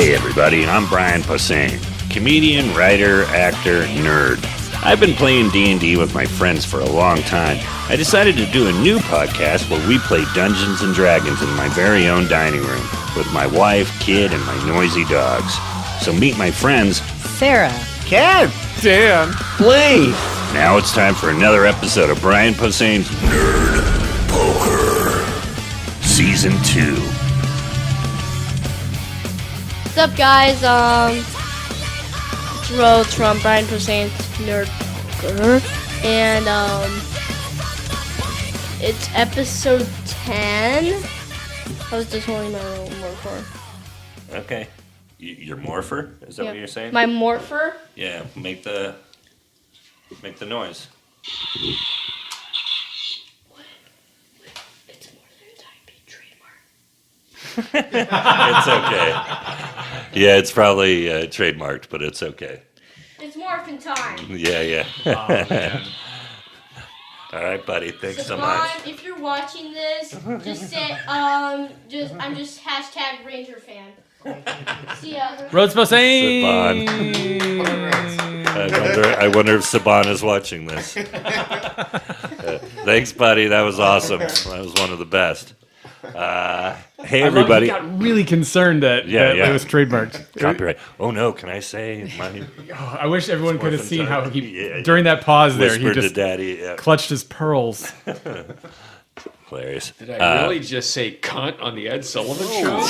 Hey everybody, I'm Brian Posehn, comedian, writer, actor, nerd. I've been playing D&D with my friends for a long time. I decided to do a new podcast where we play Dungeons & Dragons in my very own dining room with my wife, kid, and my noisy dogs. So meet my friends, Sarah, Ken, Dan, Lee. Now it's time for another episode of Brian Posehn's Nerd Poker, Season 2. What's up, guys? It's Rhodes from Brian Posehn's Nerd Poker, and it's episode 10. I was just holding my little morpher. Okay. Your morpher? Is that what you're saying? My morpher? Yeah, make the noise. It's more than a typing trademark. It's okay. Yeah, it's probably trademarked, but it's okay. It's morphin' time. Yeah. oh man, All right, buddy. Thanks so Savon, much. if you're watching this, just say, I'm just hashtag Ranger fan. See ya. Rhodes Posehn. I wonder if Saban is watching this. Thanks, buddy. That was awesome. That was one of the best. Hey, everybody. I got really concerned that it was trademarked. Copyright. Oh no! Can I say my? I wish everyone could have seen how he Yeah. during that pause there Whispered he to just Daddy. Yeah. clutched his pearls. Hilarious. Did I really just say cunt on the Ed Sullivan show?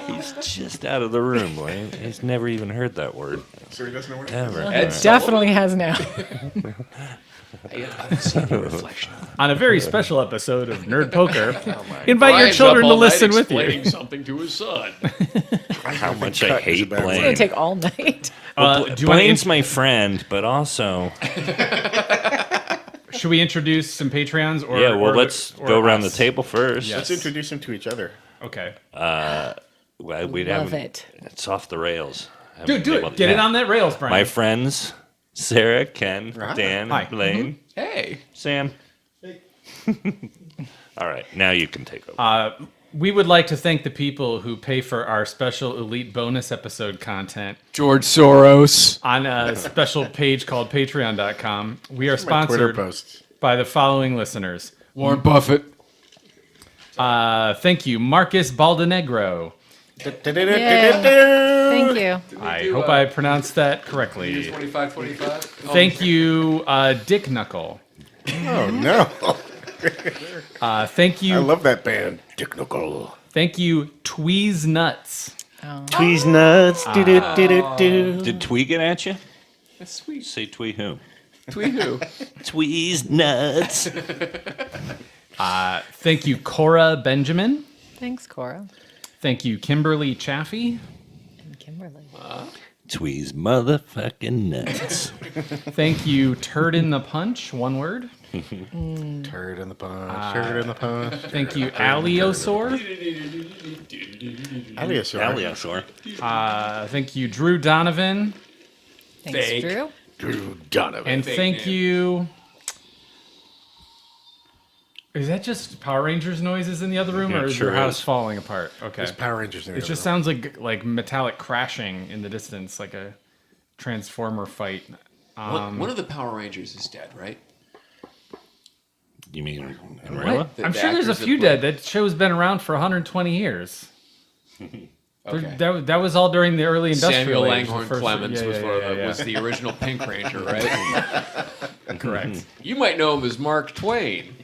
He's just out of the room, Wayne. He's never even heard that word. So he doesn't know what Ever. Ed definitely has now. I've seen your reflection. On a very special episode of Nerd Poker, invite your children to listen with you. Explaining something to his son. How much I hate It's gonna Blaine. take all night. Do you want Blaine's my friend, but also Should we introduce some Patreons? Or let's go around the table first. Yes. Let's introduce them to each other. Okay, We'd Love have it. It's off the rails. do it. Get it on that rails, Brian. My friends, Sarah, Ken, Dan, Hi. Blaine, Hey. Sam. All right, now you can take over. We would like to thank the people who pay for our special elite bonus episode content George Soros. on a special page called patreon.com. We are My Twitter sponsored post. by the following listeners. Warren Buffett. Thank you, Marcus Baldenegro. Thank you. I hope I pronounced that correctly. 25. Thank you, Dick Knuckle. Oh no! Thank I you, love that band. Dick Knuckle. thank you, Tweez Nuts. Tweez nuts. Do. Did Twee get at you? That's sweet. Say Twee who? Tweet who? Tweez nuts. Thank you, Cora Benjamin. Thanks, Cora Thank you, Kimberly Chaffee. and Kimberly. Tweez motherfucking nuts. Thank you, Turd in the Punch. One word. Turd in the punch. Turd in the punch. Thank you, Aliosaur. Aliosaur. Thank you, Drew Donovan. Thanks, Fake. Drew. Drew Donovan. And thank you. Is that just Power Rangers noises in the other room, Yeah, or it is sure your house is. falling apart? Okay. There's Power Rangers in It just sounds like metallic crashing in the distance, like a Transformer fight. One of the Power Rangers is dead, right? You mean Esmeralda? I'm sure there's a few dead. That show's been around for 120 years. Okay. That was all during the early industrial Samuel age. Langhorne the first- Clemens yeah, was yeah, one of yeah, the yeah. was the original Pink Ranger, right? Correct. You might know him as Mark Twain.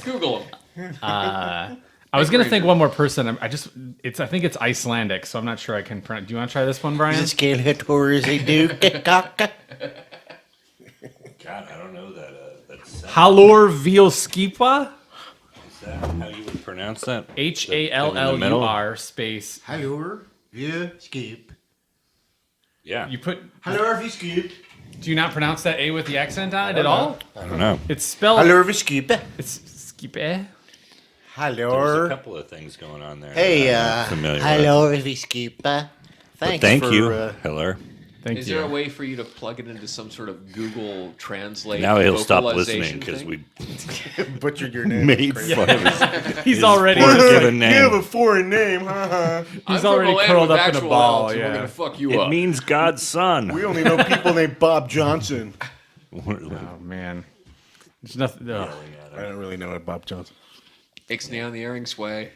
Google him. I was gonna think one more person. I think it's Icelandic, so I'm not sure I can pronounce. Do you want to try this one, Brian? Scale Hattori is a duke. God, I don't know that. That's Halor Vielskipa? is that how you would pronounce that? HALLUR space. Hallo, wir skip. Yeah. You put. Hallo, wir skip. Do you not pronounce that A with the accent on it at all? I don't know. It's spelled. Hallo, wir skip. It's skipe. There's a Hallo. couple of things going on there. Hey, that I'm not familiar with. hallo, wir skip. But Thanks thank for, you, Hiller. Thank Is you. there a way for you to plug it into some sort of Google Translate? Now he'll stop vocalization listening because thing? we Butchered your name. made That's crazy. fun of his, He's his already given You have name. a foreign name, huh? He's I'm already from a land curled with up in a actual ball. elves, and Yeah. We're gonna fuck you It up. means God's son. We only know people named Bob Johnson. Oh man, there's nothing. ugh. I don't really know what Bob Johnson. Ixnay on the airing sway.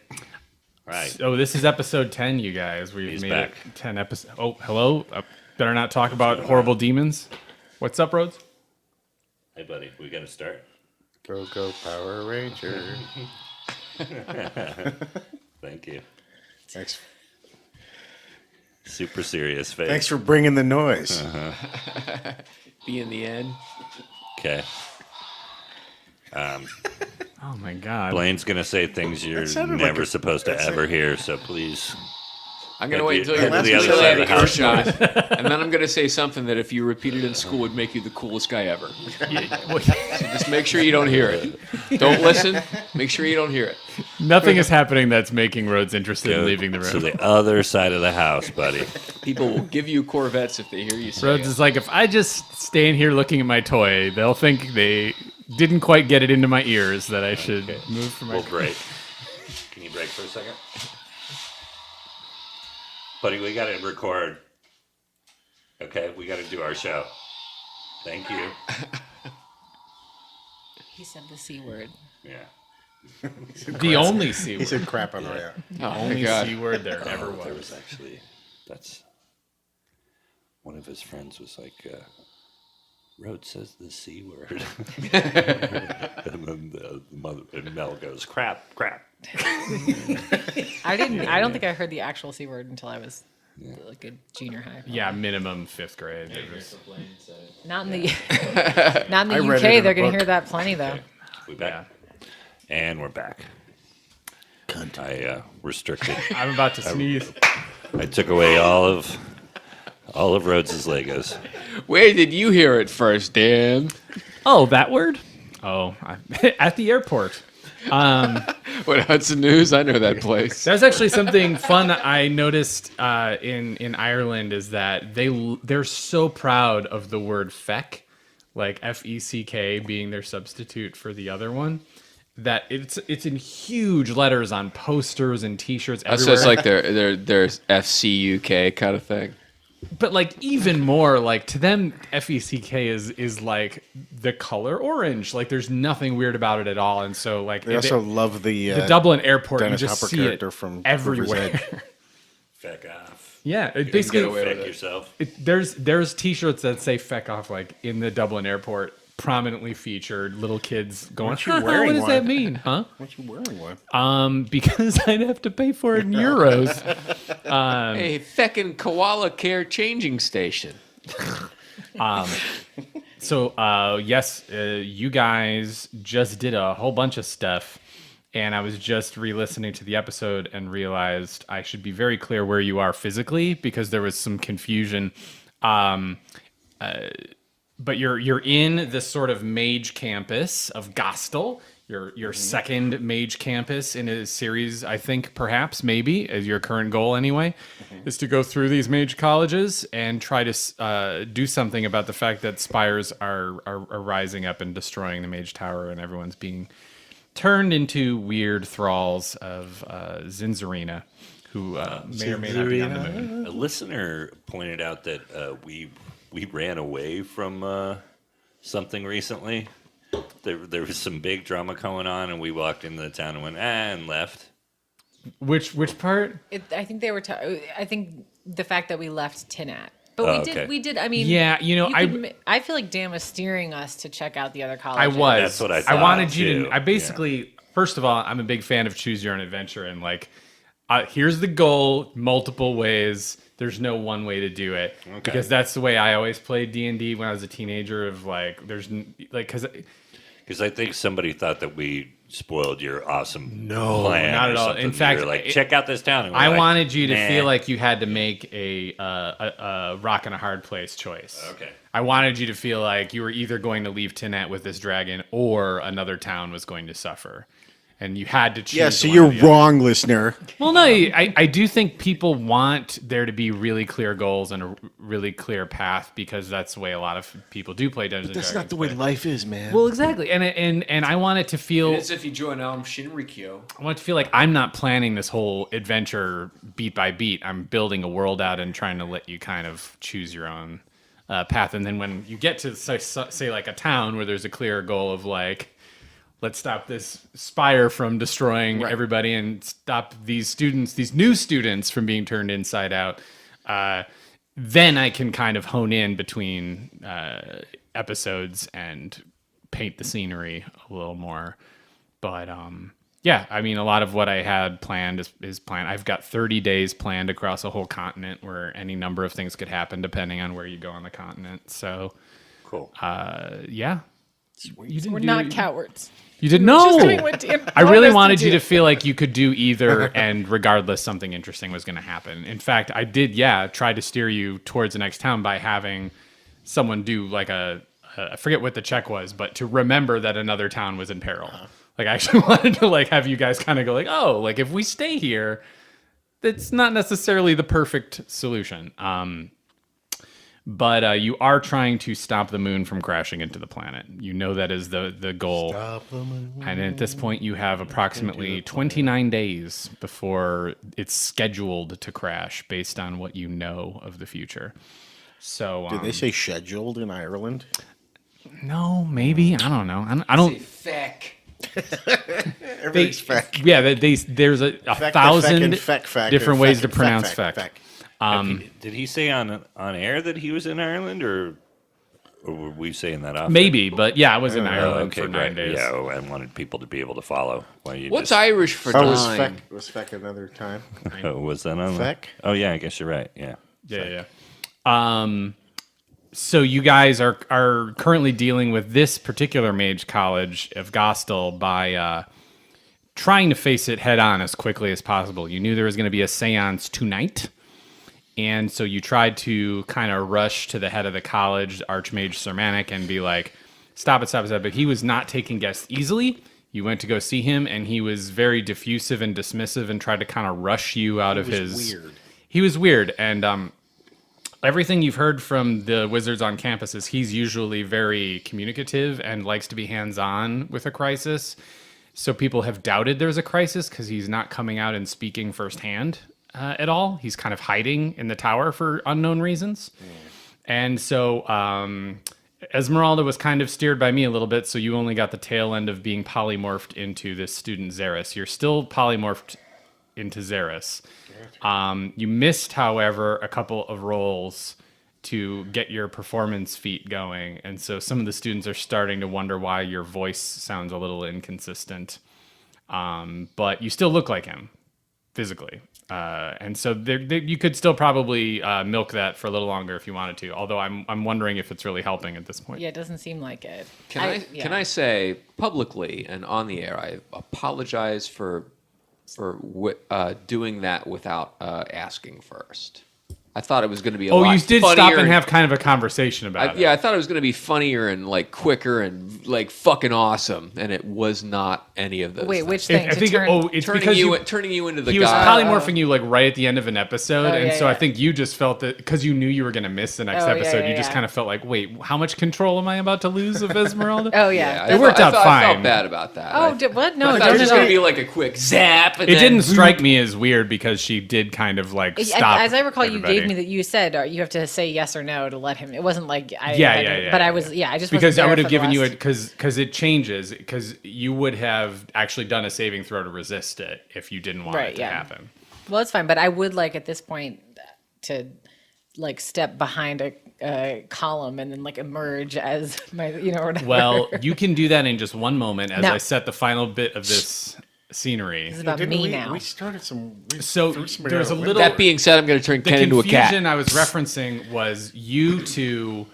Right. Oh, this is episode 10, you guys. We've He's made back. it 10 episodes. Oh, hello. Better not talk about horrible demons. What's up, Rhodes? Hey, buddy, we got to start. Go Power Ranger. Thank you. Thanks. Super serious face. Thanks for bringing the noise. Be in the end. Okay. Oh my God. Blaine's going to say things you're sounded never like supposed to ever hear, so please. I'm gonna Head wait to- until head you're to the other until side you of the have house. earshot, and then I'm gonna say something that if you repeated in school would make you the coolest guy ever. So just make sure you don't hear it. Don't listen. Make sure you don't hear it. Nothing is happening that's making Rhodes interested in Go leaving the to room. the other side of the house, buddy. People will give you Corvettes if they hear you say Rhodes it. is like, if I just stay in here looking at my toy, they'll think they didn't quite get it into my ears that I should move from my. We'll break. Can you break for a second? Buddy, we got to record. Okay, we got to do our show. Thank you. He said the C word. Yeah. The only C He word. said crap on the way out. Oh my Only God. C word there ever There was. was actually, that's, one of his friends was like, Rhodes says the C word. And then the mother, and Mel goes, crap. I don't think I heard the actual C word until I was like a junior high. Yeah, minimum 5th grade. It was- Not in the not in I the read UK. it in a They're gonna book. hear that plenty though. We back? And we're back. Cunt. I restricted. I'm about to sneeze. I took away all of Rhodes's Legos. Where did you hear it first, Dan? Oh, that word? Oh, at the airport. What, Hudson News? I know that place. That's actually something fun I noticed in Ireland is that they're so proud of the word feck, like F-E-C-K being their substitute for the other one, that it's in huge letters on posters and T-shirts everywhere. So it's like their FCUK kind of thing. But like even more, like to them, FECK is like the color orange. Like there's nothing weird about it at all. And so like They also love the Dublin airport, Dennis you just Hopper see character it from everywhere. River's Edge. Feck off. Yeah, it get basically away with Feck it. yourself. there's T-shirts that say "feck off" like in the Dublin airport, prominently featured. Little kids going, Aren't you "Huh, wearing what does one?" that mean, huh? What you wearing one? Because I'd have to pay for it in euros. Hey, feckin' koala care changing station. So yes, you guys just did a whole bunch of stuff, and I was just re-listening to the episode and realized I should be very clear where you are physically because there was some confusion. But you're in this sort of mage campus of Gostel. Your second mage campus in a series, I think, perhaps, maybe, as your current goal anyway, is to go through these mage colleges and try to do something about the fact that spires are rising up and destroying the mage tower, and everyone's being turned into weird thralls of Zinzarina, who may or may not be on the moon. A listener pointed out that we ran away from something recently. There was some big drama going on, and we walked into the town and went, and left. Which part? I think they were. I think the fact that we left Tinat, but Oh, we did. okay. We did. I mean, Yeah, I feel like Dan was steering us to check out the other I colleges. was. That's what I I thought, wanted you too. to. I basically, first of all, I'm a big fan of choose your own adventure, and like, here's the goal: multiple ways. There's no one way to do it because that's the way I always played D&D when I was a teenager. Of like, Because I think somebody thought that we spoiled your awesome No, plan. not or at all. something. In fact, you were like, check out this town. And we're I like, wanted you to nah. feel like you had to make a rock and a hard place choice. Okay. I wanted you to feel like you were either going to leave Tinat with this dragon or another town was going to suffer. and you had to choose. Yeah, so one you're or the other. wrong, listener. Well, no, I do think people want there to be really clear goals and a really clear path because that's the way a lot of people do play Dungeons and Dragons. That's not the way life is, man. Well, exactly, and I want it to feel. It's if you join Shinrikyo. I want it to feel like I'm not planning this whole adventure beat by beat. I'm building a world out and trying to let you kind of choose your own path. And then when you get to say like a town where there's a clear goal of like, let's stop this spire from destroying everybody and stop these new students from being turned inside out. Then I can kind of hone in between episodes and paint the scenery a little more. But yeah, I mean, a lot of what I had planned is planned. I've got 30 days planned across a whole continent where any number of things could happen depending on where you go on the continent. So, Cool. Yeah. We're not cowards. You did Just doing no. what Dan I wanted really us to wanted you do. to feel like you could do either, and regardless, something interesting was going to happen. In fact, I did, try to steer you towards the next town by having someone do like I forget what the check was, but to remember that another town was in peril. Like I actually wanted to like have you guys kind of go like, oh, like if we stay here, that's not necessarily the perfect solution. But you are trying to stop the moon from crashing into the planet. You know that is the goal. Stop the moon. And at this point, you have approximately 29 days before it's scheduled to crash based on what you know of the future. So, Did they say scheduled in Ireland? no, maybe. I don't know. I don't. Feck. Everything's feck. Yeah, there's a Feck, thousand feck, feck, different feck, ways to feck, pronounce feck, feck. feck. Did he say on air that he was in Ireland, or were we saying that off? Maybe, but yeah, I was in Oh, Ireland okay, for 9 great. days. Yeah, I wanted people to be able to follow. Why you What's just, Irish for Oh, nine? was feck another time? Oh, was that on? Feck? Oh, yeah, I guess you're right. Yeah. Yeah. So you guys are currently dealing with this particular mage college of Gostel by trying to face it head on as quickly as possible. You knew there was going to be a seance tonight, and so you tried to kind of rush to the head of the college, Archmage Sermanic, and be like, stop it. But he was not taking guests easily. You went to go see him, and he was very diffusive and dismissive and tried to kind of rush you out of his... Weird. He was weird, and everything you've heard from the wizards on campus is he's usually very communicative and likes to be hands-on with a crisis. So people have doubted there's a crisis because he's not coming out and speaking firsthand at all. He's kind of hiding in the tower for unknown reasons. And so Esmeralda was kind of steered by me a little bit, so you only got the tail end of being polymorphed into this student Xeris. You're still polymorphed into Xeris. You missed, however, a couple of rolls to get your performance feat going, and so some of the students are starting to wonder why your voice sounds a little inconsistent. But you still look like him physically, and so you could still probably milk that for a little longer if you wanted to. Although I'm wondering if it's really helping at this point. Yeah, it doesn't seem like it. Can I say publicly and on the air, I apologize for doing that without asking first. I thought it was going to be a lot you did funnier stop and have kind of a conversation about it. Yeah, I thought it was going to be funnier and like quicker and like fucking awesome, and it was not any of those. Wait, things. which thing? I think it's because turning you into the he was guy. polymorphing you like right at the end of an episode, Oh, and yeah, so I yeah. think you just felt that because you knew you were going to miss the next Oh, yeah, episode, yeah, you just yeah. kind of felt like, wait, how much control am I about to lose of Esmeralda? Oh yeah. Yeah, It worked out I fine. felt bad about that. Oh, what? No, I it thought it was doesn't. just going to be like a quick zap. And It then didn't strike me as weird because she did kind of like stop. As I recall, everybody. you gave me that. You said you have to say yes or no to let him. It wasn't like I. Yeah, had yeah, to- yeah. But yeah, I was. Yeah, I just because wasn't I would there have for the given you last- it because it changes because you would have actually done a saving throw to resist it if you didn't want Right, it to yeah. happen. Well, it's fine, but I would like at this point to like step behind a column and then like emerge as my, or whatever. Well, you can do that in just one moment as No. I set the final bit of this scenery. This is about Didn't me we, now. We started some. So threw somebody there's out a the little. That being said, I'm going to turn The Ken into a cat. confusion I was referencing was you two.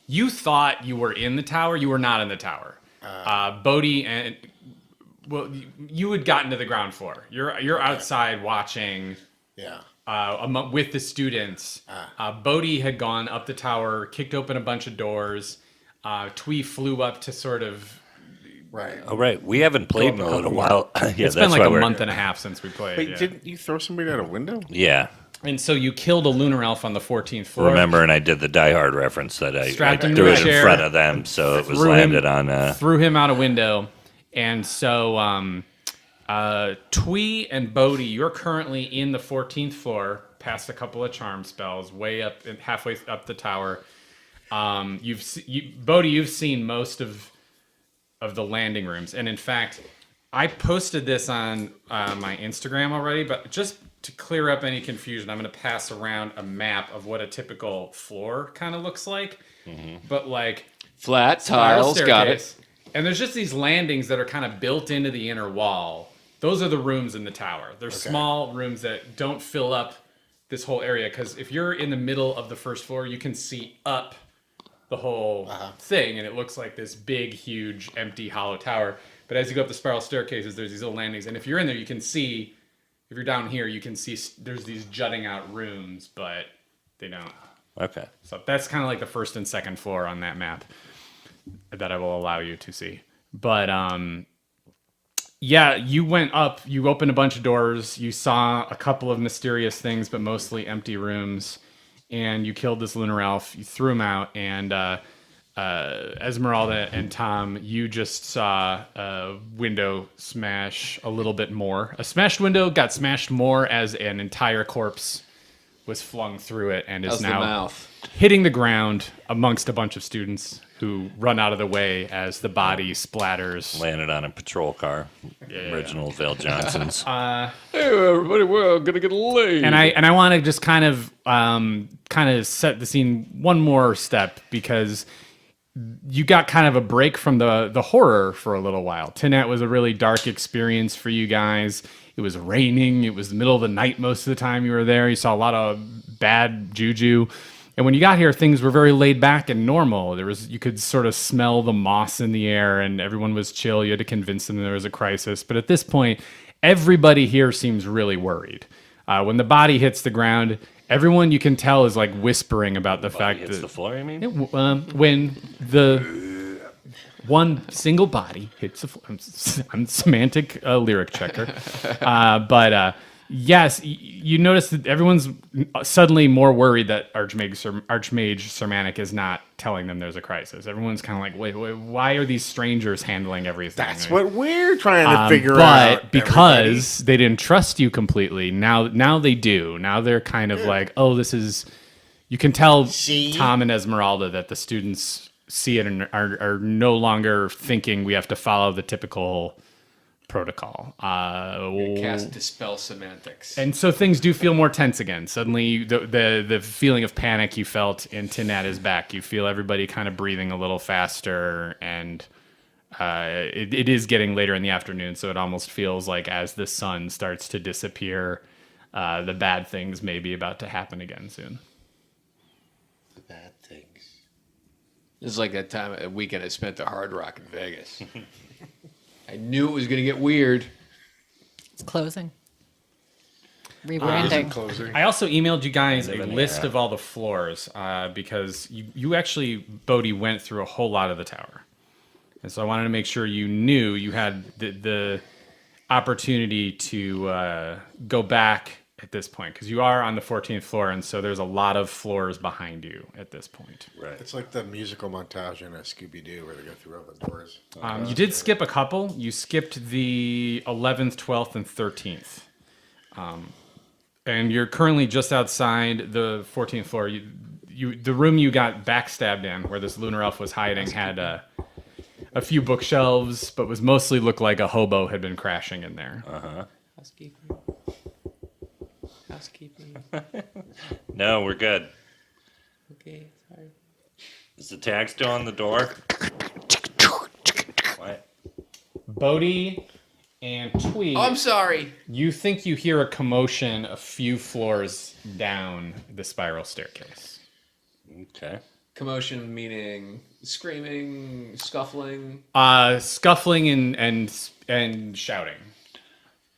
You thought you were in the tower. You were not in the tower. Bodhi and you had gotten to the ground floor. You're outside watching. Yeah. With the students. Bodhi had gone up the tower, kicked open a bunch of doors. Twee flew up to sort of Right. Oh, right. We haven't played in a little while. Yeah, It's that's been like why a we're. month and a half since we played. Wait, yeah. didn't you throw somebody out a window? Yeah. And so you killed a lunar elf on the 14th floor. Remember, and I did the Die Hard reference that I Strapped him threw to a it in chair, front of them, so it was threw him- landed on. threw him out a window. And so Twee and Bodhi, you're currently in the 14th floor, past a couple of charm spells, way up, halfway up the tower. Bodhi, you've seen most of the landing rooms. And in fact, I posted this on my Instagram already, but just to clear up any confusion, I'm going to pass around a map of what a typical floor kind of looks like. But like Flat spiral tiles, got it. staircase. And there's just these landings that are kind of built into the inner wall. Those are the rooms in the tower. They're small rooms that don't fill up this whole area, because if you're in the middle of the first floor, you can see up the whole thing, and it looks like this big, huge, empty, hollow tower. But as you go up the spiral staircases, there's these little landings, and if you're in there, you can see. If you're down here, you can see there's these jutting out rooms, but they don't. Okay. So that's kind of like the first and second floor on that map that I will allow you to see. But yeah, you went up, you opened a bunch of doors, you saw a couple of mysterious things, but mostly empty rooms, and you killed this lunar elf, you threw him out, and Esmeralda and Tom, you just saw a window smash a little bit more. A smashed window got smashed more as an entire corpse was flung through it and is How's the now mouth? hitting the ground amongst a bunch of students who run out of the way as the body splatters. Landed on a patrol car. Original Vale Johnson's. Hey, everybody, we're gonna get laid. And I want to just kind of set the scene one more step, because you got kind of a break from the horror for a little while. Tinette was a really dark experience for you guys. It was raining. It was the middle of the night most of the time you were there. You saw a lot of bad juju. And when you got here, things were very laid back and normal. You could sort of smell the moss in the air, and everyone was chill. You had to convince them there was a crisis. But at this point, everybody here seems really worried. When the body hits the ground, everyone you can tell is like whispering about the fact Hits that the floor, you mean? when the one single body hits the floor. I'm semantic lyric checker. But yes, you notice that everyone's suddenly more worried that Archmage Sermanic is not telling them there's a crisis. Everyone's kind of like, wait, why are these strangers handling everything? That's what we're trying to figure but out. because they didn't trust you completely, now they do. Now they're kind of like, oh, this is. You can tell Tom and Esmeralda that the students see it and are no longer thinking we have to follow the typical protocol. Cast dispel semantics. And so things do feel more tense again. Suddenly, the feeling of panic you felt in Tinette is back. You feel everybody kind of breathing a little faster, and it is getting later in the afternoon, so it almost feels like as the sun starts to disappear, the bad things may be about to happen again soon. The bad things. This is like that weekend I spent at Hard Rock in Vegas. I knew it was going to get weird. It's closing. Rebranding. Closing. I also emailed you guys a list of all the floors because you actually, Bodhi, went through a whole lot of the tower. And so I wanted to make sure you knew you had the opportunity to go back at this point, because you are on the 14th floor, and so there's a lot of floors behind you at this point. Right. It's like the musical montage in a Scooby-Doo where they go through all the doors. You did skip a couple. You skipped the 11th, 12th, and 13th. And you're currently just outside the 14th floor. The room you got backstabbed in, where this lunar elf was hiding, had a few bookshelves, but was mostly looked like a hobo had been crashing in there. Housekeeping. No, we're good. Okay, sorry. Is the tag still on the door? What? Bodhi and Twee, Oh, I'm sorry. you think you hear a commotion a few floors down the spiral staircase. Okay. Commotion meaning screaming, scuffling. Scuffling and shouting.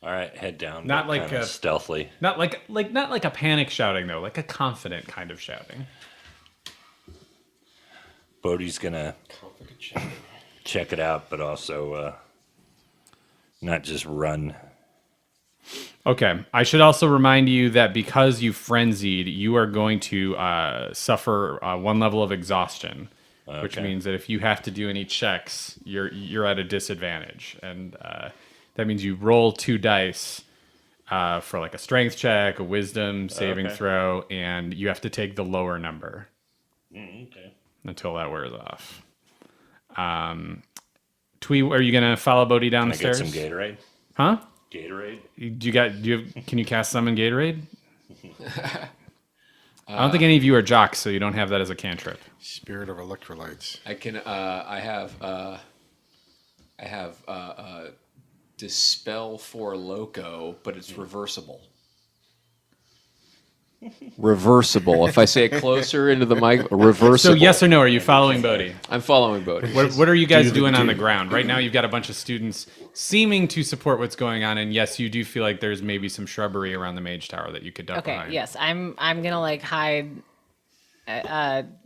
All right, head down. Not but like kinda a- stealthily. Not like a panic shouting though, like a confident kind of shouting. Bodhi's gonna check it out, but also not just run. Okay. I should also remind you that because you frenzied, you are going to suffer 1 level of exhaustion, which means that if you have to do any checks, you're at a disadvantage, and that means you roll 2 dice for like a strength check, a wisdom saving throw, and you have to take the lower number until that wears off. Twee, are you gonna follow Bodhi down the stairs? Get some Gatorade? Huh? Gatorade? Can you cast summon Gatorade? I don't think any of you are jocks, so you don't have that as a cantrip. Spirit of electrolytes. I can. I have Dispel for Loco, but it's reversible. Reversible. If I say it closer into the mic, reversible. So yes or no, are you following Bodhi? I'm following Bodhi. What are you guys doing on the ground? Right now you've got a bunch of students seeming to support what's going on, and yes, you do feel like there's maybe some shrubbery around the mage tower that you could duck behind. Yes, I'm gonna like hide. And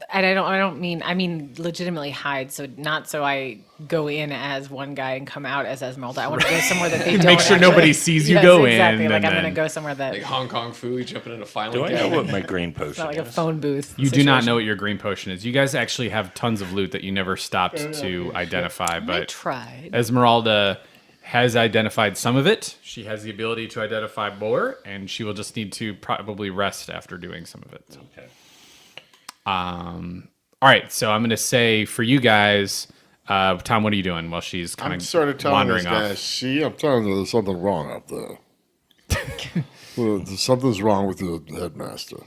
I mean legitimately hide, so not so I go in as one guy and come out as Esmeralda. I want to go somewhere that they don't Make sure actually, nobody sees you yes, go exactly. in. Like and I'm then- gonna go somewhere that Like Hong Kong Fooey jumping in a filing Do I know cabinet. what my green it's potion not like a is? phone booth. You do not situation. know what your green potion is. You guys actually have tons of loot that you never stopped to identify, I but tried. Esmeralda has identified some of it. She has the ability to identify more, and she will just need to probably rest after doing some of it. Okay. All right, so I'm going to say for you guys, Tom, what are you doing while she's kind I'm of sort of telling wandering these guys, off? see, I'm telling you there's something wrong up there. Well, something's wrong with the headmaster.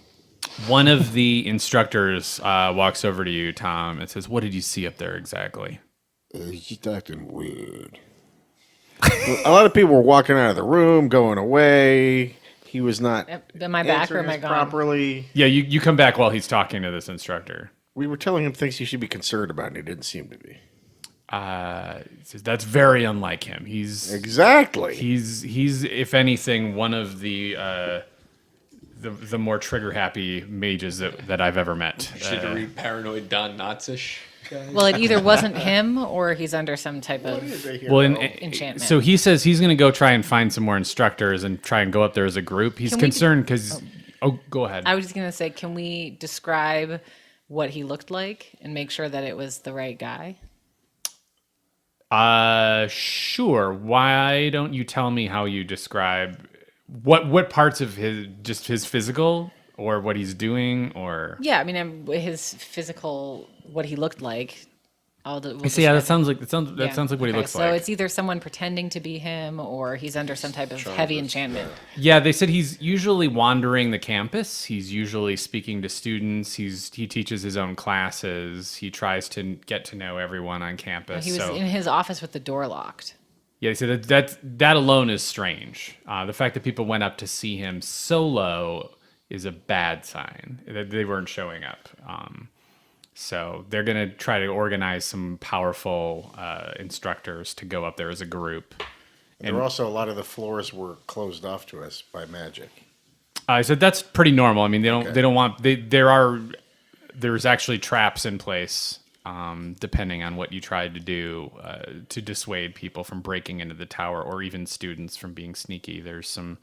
One of the instructors walks over to you, Tom, and says, "What did you see up there exactly?" He's just acting weird. A lot of people were walking out of the room, going away. He was not Am I back or am I answering us gone? properly. Yeah, you come back while he's talking to this instructor. We were telling him things he should be concerned about, and he didn't seem to be. He says, "That's very unlike him. Exactly. He's if anything one of the more trigger happy mages that I've ever met." Should read Paranoid Don Knotzish. Well, it either wasn't him or he's under some type of. Well, Enchantment. so he says he's going to go try and find some more instructors and try and go up there as a group. He's Can we- concerned because. Oh, go ahead. I was just gonna say, can we describe what he looked like and make sure that it was the right guy? Sure. Why don't you tell me how you describe what parts of his physical or what he's doing or? Yeah, I mean, his physical, what he looked like. We'll Yeah, that describe- sounds like what he Okay, looks so like. it's either someone pretending to be him or he's under some type of heavy enchantment. Yeah, they said he's usually wandering the campus. He's usually speaking to students. He teaches his own classes. He tries to get to know everyone on campus. He was in his office with the door locked. Yeah, they said that alone is strange. The fact that people went up to see him solo is a bad sign. That they weren't showing up. So they're going to try to organize some powerful instructors to go up there as a group. And also, a lot of the floors were closed off to us by magic. I said that's pretty normal. I mean, there's actually traps in place, depending on what you tried to do to dissuade people from breaking into the tower, or even students from being sneaky. There's some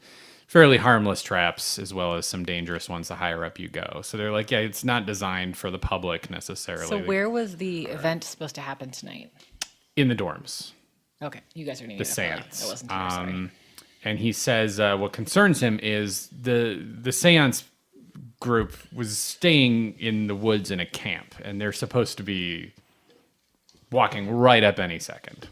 fairly harmless traps as well as some dangerous ones the higher up you go. So they're like, yeah, it's not designed for the public necessarily. So where was the event supposed to happen tonight? In the dorms. Okay, you guys are needing The to fill in. seance. That wasn't here, sorry. And he says what concerns him is the seance group was staying in the woods in a camp, and they're supposed to be walking right up any second.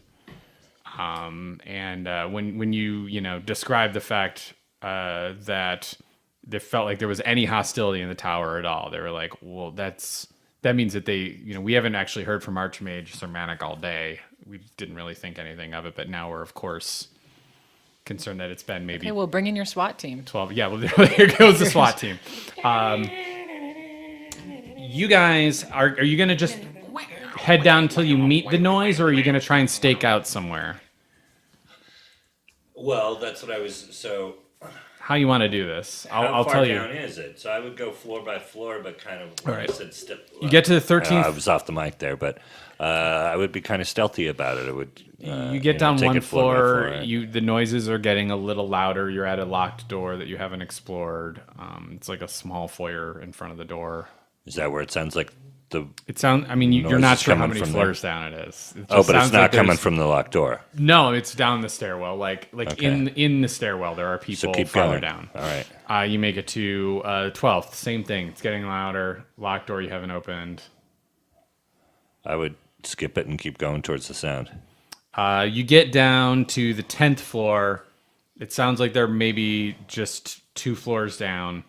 When you describe the fact that they felt like there was any hostility in the tower at all, they were like, well, that means that we haven't actually heard from Archmage Sir Manic all day. We didn't really think anything of it, but now we're of course concerned that it's been maybe Okay, well, bring in your SWAT team. 12. Yeah, well, here goes the SWAT team. You guys, are you going to just head down until you meet the noise, or are you going to try and stake out somewhere? Well, that's what I was. So how you want to do this. I'll How far tell down you. is it? So I would go floor by floor, but kind of. All right. I said step. You get to the 13th. I was off the mic there, but I would be kind of stealthy about it. I would. You get down take one it floor by floor. floor. The noises are getting a little louder. You're at a locked door that you haven't explored. It's like a small foyer in front of the door. Is that where it sounds like the? I mean, you're Noise not is sure how coming many from floors down it is. It Oh, just but it's sounds not like coming there's- from the locked door. No, it's down the stairwell. Like Okay. in the stairwell, there are people So keep farther going. down. All right. You make it to 12th. Same thing. It's getting louder. Locked door you haven't opened. I would skip it and keep going towards the sound. You get down to the 10th floor. It sounds like they're maybe just 2 floors down.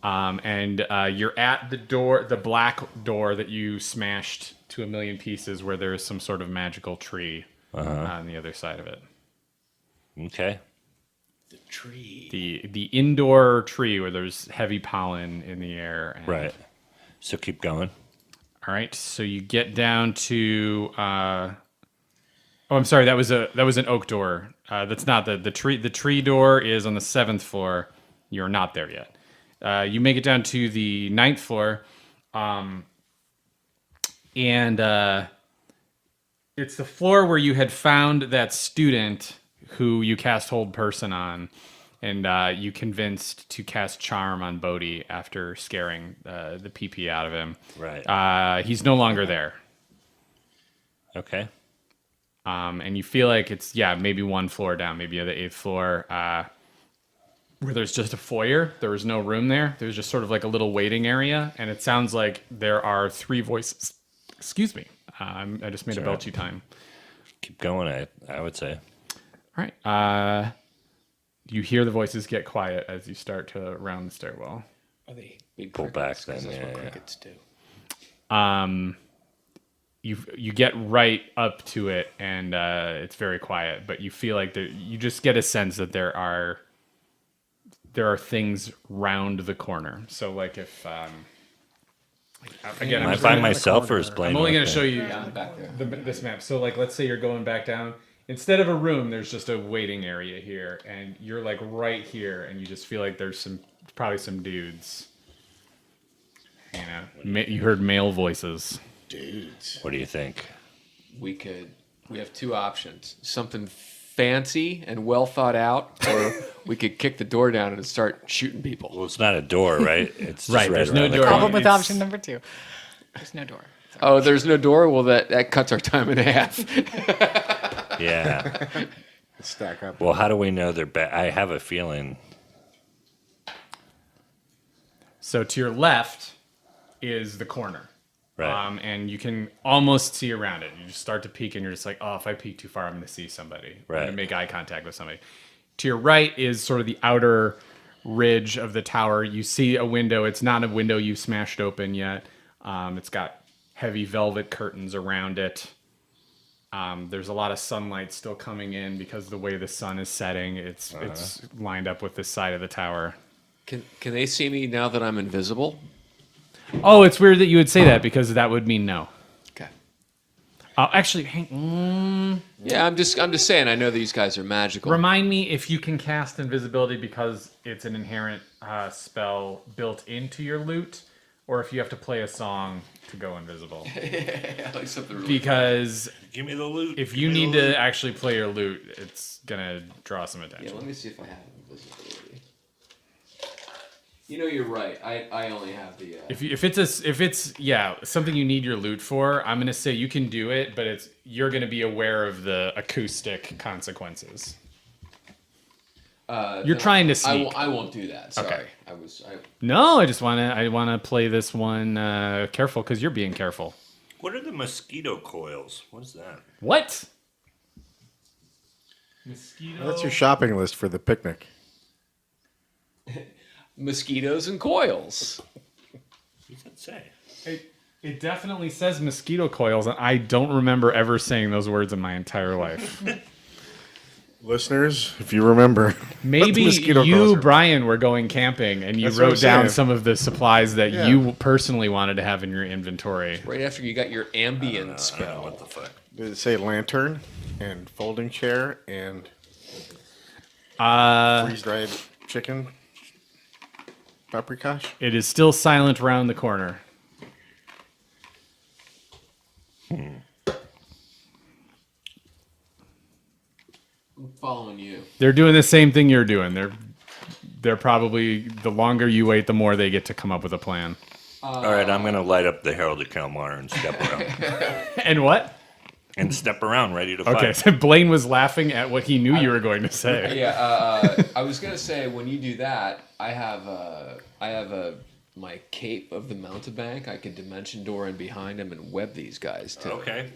And you're at the door, the black door that you smashed to a million pieces, where there is some sort of magical tree on the other side of it. Okay. The indoor tree where there's heavy pollen in the air. And, Right. So keep going. All right. So you get down to. Oh, I'm sorry. That was an oak door. That's not the tree. The tree door is on the 7th floor. You're not there yet. You make it down to the 9th floor, and it's the floor where you had found that student who you cast Hold Person on, and you convinced to cast Charm on Bodhi after scaring the PP out of him. Right. He's no longer there. Okay. And you feel like it's, maybe 1 floor down, maybe the 8th floor, where there's just a foyer. There was no room there. There's just sort of like a little waiting area. And it sounds like there are 3 voices. Excuse me. I just made a belchy time. Keep going, I would say. All right. You hear the voices get quiet as you start to round the stairwell. Are they big Pull crickets? back 'Cause then, that's what yeah. crickets do. You get right up to it, and it's very quiet. But you feel like you just get a sense that there are things round the corner. So like if again, Am I I'm by myself or is Blaine? I'm only going to with show me? you this map. So like, let's say you're going back down. Instead of a room, there's just a waiting area here, and you're like right here, and you just feel like there's probably some dudes. You know, you heard male voices. Dudes. What do you think? We have 2 options. Something fancy and well thought out, or we could kick the door down and start shooting people. Well, it's not a door, right? It's just Right, there's no around the door. corner. Problem with It's- option number 2. There's no door. Sorry. Oh, there's no door? Well, that cuts our time in half. Yeah. Stack up. Well, how do we know they're bad? I have a feeling. So to your left is the corner. Right. And you can almost see around it. You just start to peek, and you're just like, oh, if I peek too far, I'm going to see somebody. I'm Right. going to make eye contact with somebody. To your right is sort of the outer ridge of the tower. You see a window. It's not a window you've smashed open yet. It's got heavy velvet curtains around it. There's a lot of sunlight still coming in because the way the sun is setting, it's lined up with this side of the tower. Can they see me now that I'm invisible? Oh, it's weird that you would say that because that would mean no. Okay. Actually, Yeah, I'm just saying. I know these guys are magical. remind me if you can cast invisibility because it's an inherent spell built into your loot, or if you have to play a song to go invisible. Like something really Because Give me the loot. if you need to actually play your loot, it's gonna draw some Yeah, attention. let me see if I have invisibility. You know, you're right. I only have the. If it's something you need your loot for, I'm gonna say you can do it, but you're gonna be aware of the acoustic consequences. You're trying to sneak. I won't do that. Sorry. Okay. I I wanna play this one careful because you're being careful. What are the mosquito coils? What is that? What? Mosquito. That's your shopping list for the picnic. Mosquitoes and coils. What does that say? It definitely says mosquito coils, and I don't remember ever saying those words in my entire life. Listeners, if you remember, what the Maybe mosquito coils you, are. Brian, were going camping, and you That's what wrote I'm down saying. some of the supplies that Yeah. you personally wanted to have in your inventory. Right after you got your ambient I don't know spell. what the fuck. Did it say lantern and folding chair and Uh, freeze dried chicken? Paprikash? It is still silent around the corner. I'm following you. They're doing the same thing you're doing. They're probably, the longer you wait, the more they get to come up with a plan. All right, I'm going to light up the Herald of Kalmar and step around. And what? And step around, ready to fight. Okay, so Blaine was laughing at what he knew you were going to say. Yeah, I was gonna say when you do that, I have my cape of the mountebank. I can dimension door in behind him and web these guys too. Okay.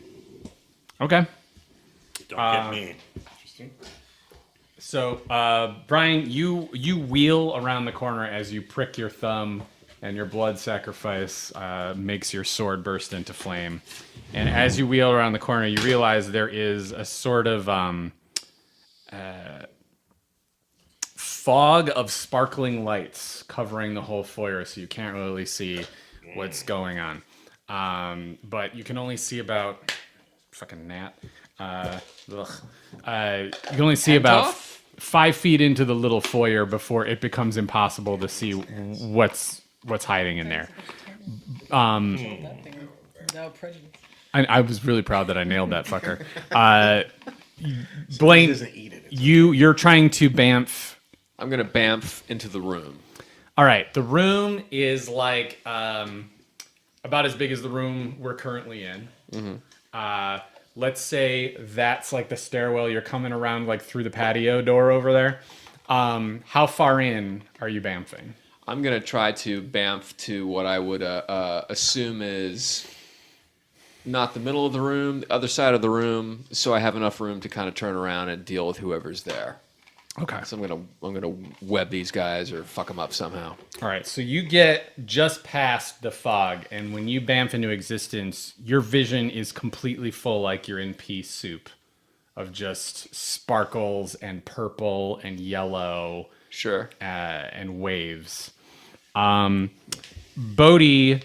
Okay. Don't get me. So, Brian, you wheel around the corner as you prick your thumb, and your blood sacrifice makes your sword burst into flame. And as you wheel around the corner, you realize there is a sort of fog of sparkling lights covering the whole foyer, so you can't really see what's going on. But you can only see about... Fucking gnat. You can only see about 5 feet into the little foyer before it becomes impossible to see what's hiding in there. No prejudice. I was really proud that I nailed that fucker. Blaine, you're trying to bamf. I'm gonna bamf into the room. All right, the room is like about as big as the room we're currently in. Mm-hmm. Let's say that's like the stairwell. You're coming around like through the patio door over there. How far in are you bamfing? I'm gonna try to bamf to what I would assume is not the middle of the room, the other side of the room, so I have enough room to kind of turn around and deal with whoever's there. Okay. So I'm gonna web these guys or fuck them up somehow. All right. So you get just past the fog, and when you bamf into existence, your vision is completely full, like you're in pea soup, of just sparkles and purple and yellow. Sure. And waves. Bodhi,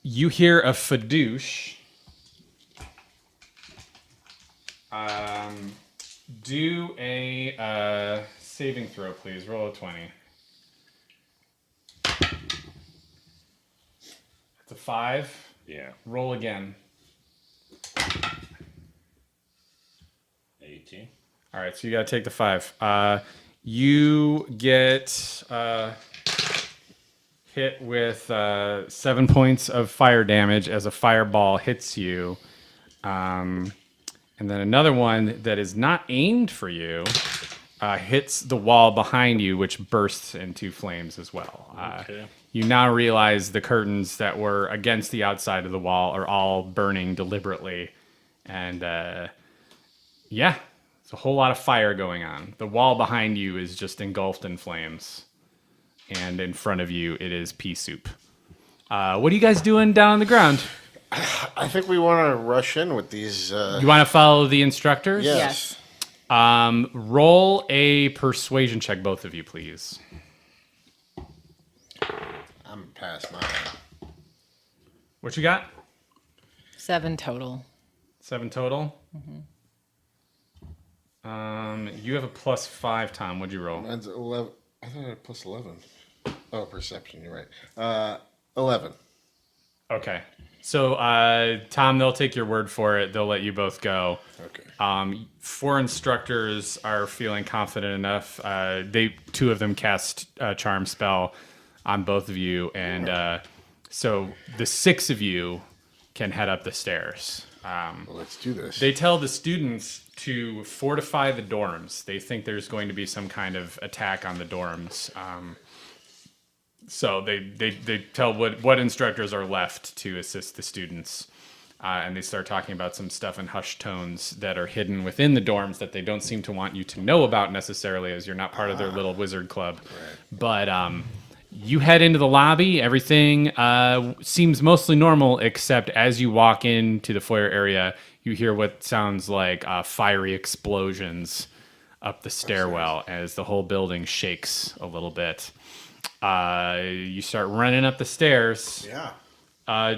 you hear a fadoosh. Do a saving throw, please. Roll a 20. It's a 5. Yeah. Roll again. 18. All right, so you got to take the 5. You get hit with 7 points of fire damage as a fireball hits you. And then another one that is not aimed for you hits the wall behind you, which bursts into flames as well. Okay. You now realize the curtains that were against the outside of the wall are all burning deliberately. And yeah, it's a whole lot of fire going on. The wall behind you is just engulfed in flames. And in front of you, it is pea soup. What are you guys doing down on the ground? I think we want to rush in with these. You want to follow the instructors? Yes. Roll a persuasion check, both of you, please. I'm past mine. What you got? 7 total. 7 total? Mm-hmm. You have a +5, Tom. What'd you roll? Mine's 11. I thought I had plus 11. Oh, perception. You're right. 11. Okay. So, Tom, they'll take your word for it. They'll let you both go. Okay. 4 instructors are feeling confident enough. 2 of them cast a charm spell on both of you, and so the 6 of you can head up the stairs. Well, let's do this. They tell the students to fortify the dorms. They think there's going to be some kind of attack on the dorms. So they tell what instructors are left to assist the students. And they start talking about some stuff in hushed tones that are hidden within the dorms that they don't seem to want you to know about necessarily, as you're not part of their little wizard club. Right. But you head into the lobby. Everything seems mostly normal, except as you walk into the foyer area, you hear what sounds like fiery explosions up the stairwell as the whole building shakes a little bit. You start running up the stairs. Yeah.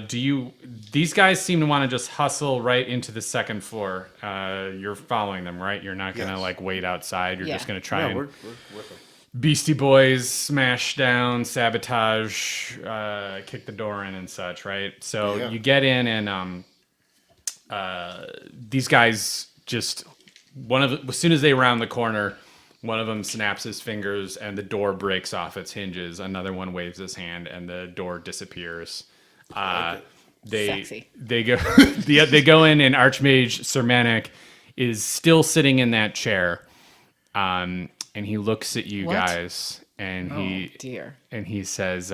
These guys seem to want to just hustle right into the second floor. You're following them, right? You're not going to like wait outside. You're just going to try No, and... we're with them. Beastie Boys smash down, sabotage, kick the door in and such, right? So you get in and these guys just as soon as they round the corner, one of them snaps his fingers and the door breaks off its hinges. Another one waves his hand and the door disappears. Sexy. They go they go in and Archmage Sermanic is still sitting in that chair. And he looks at you guys and he says,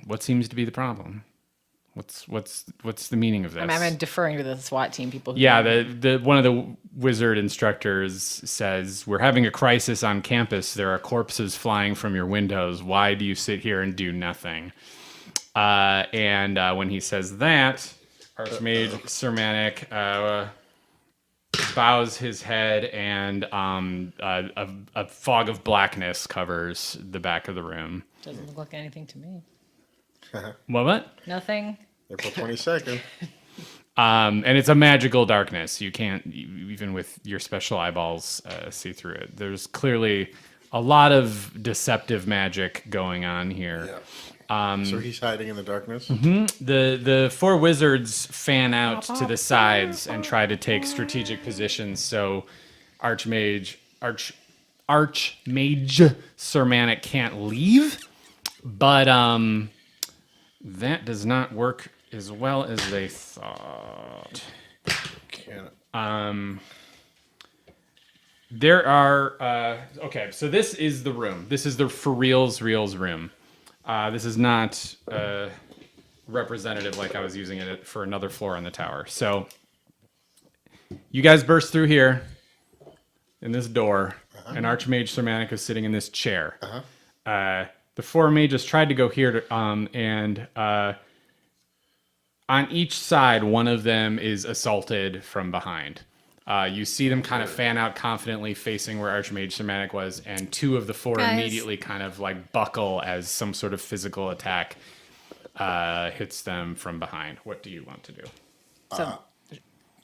what seems to be the problem? What's the meaning of this? I'm deferring to the SWAT team people. The one of the wizard instructors says, we're having a crisis on campus. There are corpses flying from your windows. Why do you sit here and do nothing? And when he says that, Archmage Sermanic bows his head and a fog of blackness covers the back of the room. Doesn't look like anything to me. What? Nothing. April 22nd. And it's a magical darkness. You can't, even with your special eyeballs, see through it. There's clearly a lot of deceptive magic going on here. Yeah. So he's hiding in the darkness? The four wizards fan out to the sides and try to take strategic positions so Archmage Sermanic can't leave. But that does not work as well as they thought. There are so this is the room. This is the for reals room. This is not representative like I was using it for another floor on the tower. So you guys burst through here in this door, and Archmage Sermanic is sitting in this chair. The four mages tried to go here and on each side, one of them is assaulted from behind. You see them kind of fan out confidently facing where Archmage Sermanic was, and two of the four immediately kind of like buckle as some sort of physical attack hits them from behind. What do you want to do? So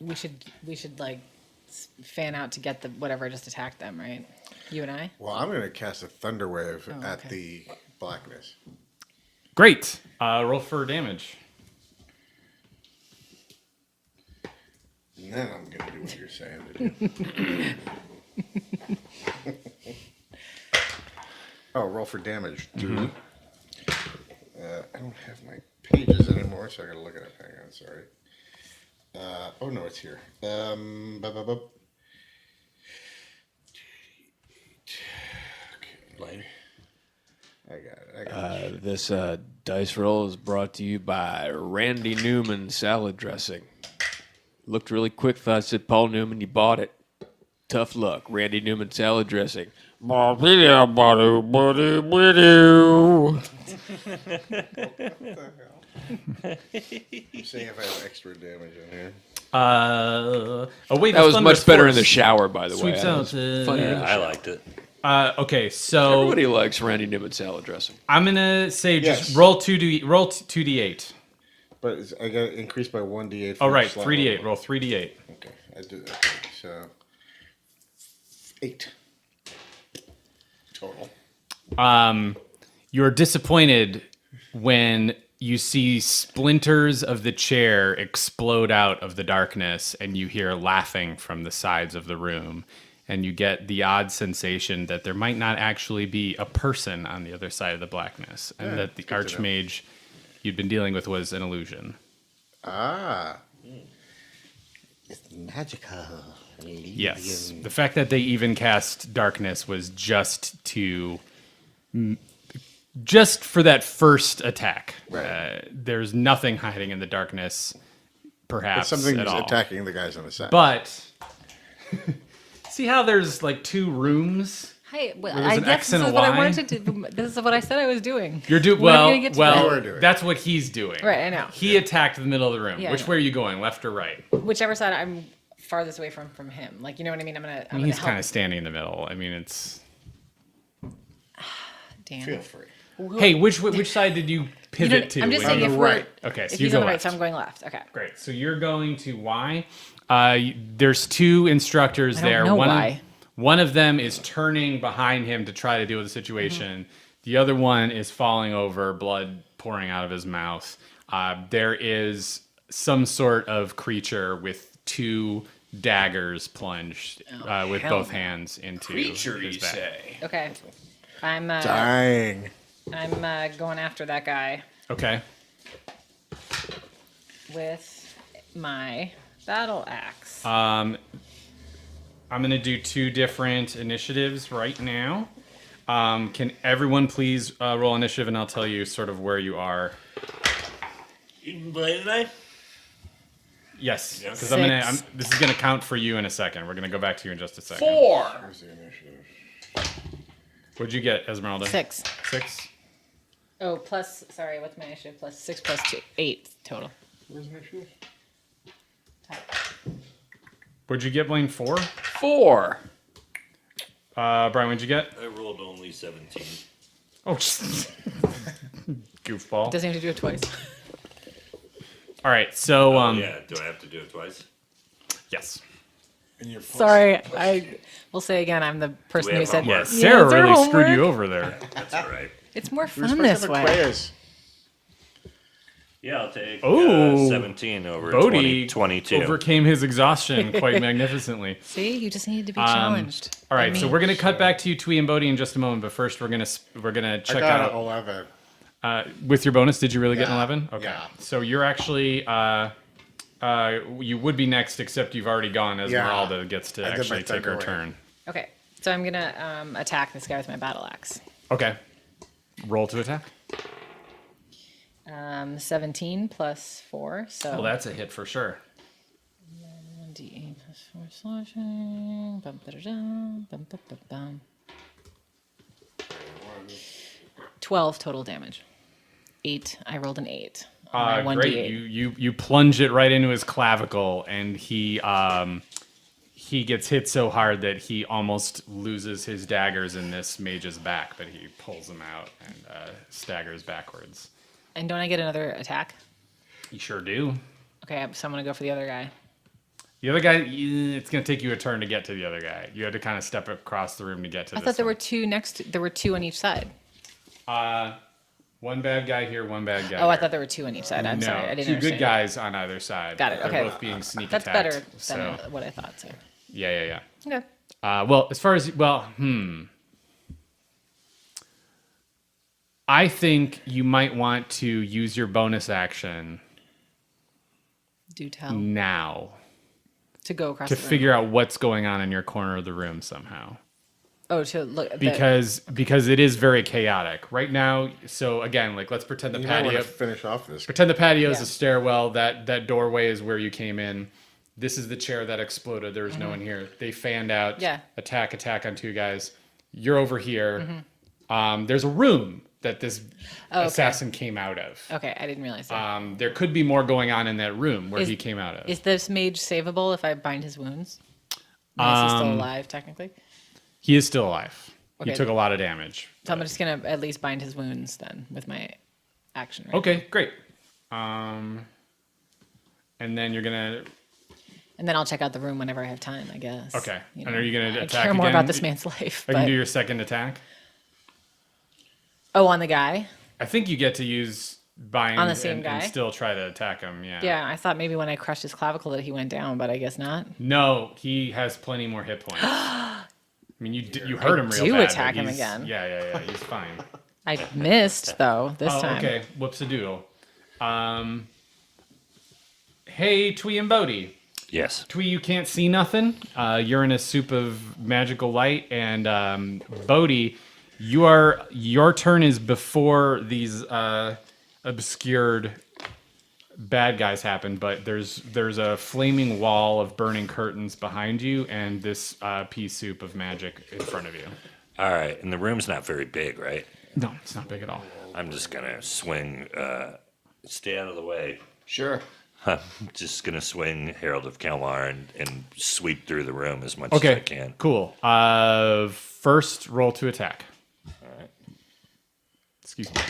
we should like fan out to get the whatever just attacked them, right? You and I? Well, I'm going to cast a thunder wave at the blackness. Great. Roll for damage. And then I'm going to do what you're saying to do. Oh, roll for damage. I don't have my pages anymore, so I got to look at it. Hang on, sorry. Oh, no, it's here. Okay. I got it. This dice roll is brought to you by Randy Newman salad dressing. Looked really quick. Thought I said, Paul Newman, you bought it. Tough luck. Randy Newman salad dressing. You see if I have extra damage in here. That was much better in the shower, by the way. Sweeps out. Funny. I liked it. Okay, so Everybody likes Randy Newman salad dressing. I'm gonna say just Yes. roll 2d8. But I got it increased by 1d8. Oh right, 3d8. Roll 3d8. Okay, I do that. Okay, so 8 total. You're disappointed when you see splinters of the chair explode out of the darkness and you hear laughing from the sides of the room. And you get the odd sensation that there might not actually be a person on the other side of the blackness. And that the Archmage you'd been dealing with was an illusion. Ah. It's magical. Yes. The fact that they even cast darkness was just for that first attack. Right. There's nothing hiding in the darkness, perhaps, Something's at all. attacking the guys on the side. But see how there's like two rooms? Hey, well, There's I an guess X this and is a what I Y? wanted to do. This is what I said I was doing. You're doing When are we well. gonna get to that? You are doing. That's what he's doing. Right, I know. He attacked the middle of the room. Yeah, I Which know. way are you going, left or right? Whichever side I'm farthest away from him. Like, you know what I mean? I'm gonna He's help. kind of standing in the middle. I mean, it's. Damn. Feel free. Hey, which side did you pivot to? I'm just when saying you- if right. we're Okay, so if you he's go on the right, left. so I'm going left. Okay. Great. So you're going to Y. There's two instructors I don't there. know one why. One of them is turning behind him to try to deal with the situation. The other one is falling over, blood pouring out of his mouth. There is some sort of creature with 2 daggers plunged with both hands into Creature, his you back. say? Okay. I'm Dying. going after that guy Okay. with my battle axe. I'm going to do 2 different initiatives right now. Can everyone please roll initiative, and I'll tell you sort of where you are. You can play tonight? Yes, because Six. this is gonna count for you in a second. We're gonna go back to you in just a second. 4. Where's the initiative? What'd you get, Esmeralda? 6. 6. Oh, plus, sorry, what's my initiative? Plus 6 plus 2. 8 total. Where's the initiative? What'd you get, Blaine? 4. 4. Brian, what'd you get? I rolled only 17. Oh, goofball. Doesn't have to do it twice. All right, so Yeah, do I have to do it twice? yes. And you're Sorry, I will say again, I'm the person we who have said, homework? Yeah, Sarah it's our really screwed homework. you over there. That's all right. It's more We're fun supposed this to have a way. quiz. Yeah, I'll take Ooh. 17 over Bodhi 22. overcame his exhaustion quite magnificently. See, you just needed to be challenged. All right, by so me. we're gonna cut back to you, Twee and Bodhi, in just a moment. But first, we're gonna I check got out an 11. with your bonus. Did you really get an Yeah, 11? Okay, yeah. so you're actually you would be next, except you've already gone. Esmeralda gets to I did my actually take her Thunder turn. Okay, so I'm gonna attack this guy with my battle axe. Okay, roll to attack. 17 plus 4, so Well, that's a hit for sure. 1d8 plus 4 slashing. Bum, ba-da-da, bum, bum, bum, bum. 12 total damage. 8. I rolled an 8. On my Great. 1d8. You plunge it right into his clavicle, and he gets hit so hard that he almost loses his daggers in this mage's back, but he pulls them out and staggers backwards. And don't I get another attack? You sure do. Okay, so I'm gonna go for the other guy. The other guy, it's going to take you a turn to get to the other guy. You had to kind of step across the room to get to I this thought there one. were 2 next. There were 2 on each side. One bad guy here, one bad guy Oh, I here. thought there were 2 on each side. I'm no, sorry, I didn't 2 understand. good guys on either side. Got it, They're okay. both being sneak That's attacked. better than so, what I thought. So. yeah. Okay. Well, as far as I think you might want to use your bonus action Do tell. now To go across to the room. figure out what's going on in your corner of the room somehow. Oh, to look. Because it is very chaotic right now. So again, like let's pretend the You might want patio. to finish off this. Pretend the patio is Yeah. a stairwell. That doorway is where you came in. This is the chair that exploded. There was no one here. They fanned out. Yeah. Attack on 2 guys. You're over here. There's a room that this okay. assassin came out of. Okay, I didn't realize that. There could be more going on in that room where Is- he came out of. Is this mage savable if I bind his wounds? Is he still alive, technically? He is still alive. Okay. He took a lot of damage. So I'm just gonna at least bind his wounds then with my action. Right? Okay, great. And then you're gonna. And then I'll check out the room whenever I have time, I guess. Okay. You And are you gonna I attack care more again? about this man's life. I can But... do your second attack. Oh, on the guy? I think you get to use bind On the same and guy? still try to attack him. Yeah. Yeah, I thought maybe when I crushed his clavicle that he went down, but I guess not. No, he has plenty more hit points. I mean, you hurt him real do bad. but attack him he's- again. Yeah. He's fine. I missed though this Oh, time. okay. Whoops a doodle. Hey, Twee and Bodhi. Yes. Twee, you can't see nothing. You're in a soup of magical light, and Bodhi, your turn is before these obscured bad guys happen. But there's a flaming wall of burning curtains behind you, and this pea soup of magic in front of you. All right, and the room's not very big, right? No, it's not big at all. I'm just gonna swing. Stay out of the way. Sure. I'm just gonna swing Herald of Kalmar and sweep through the room as much as I Okay, can. cool. First, roll to attack. All right. Excuse me.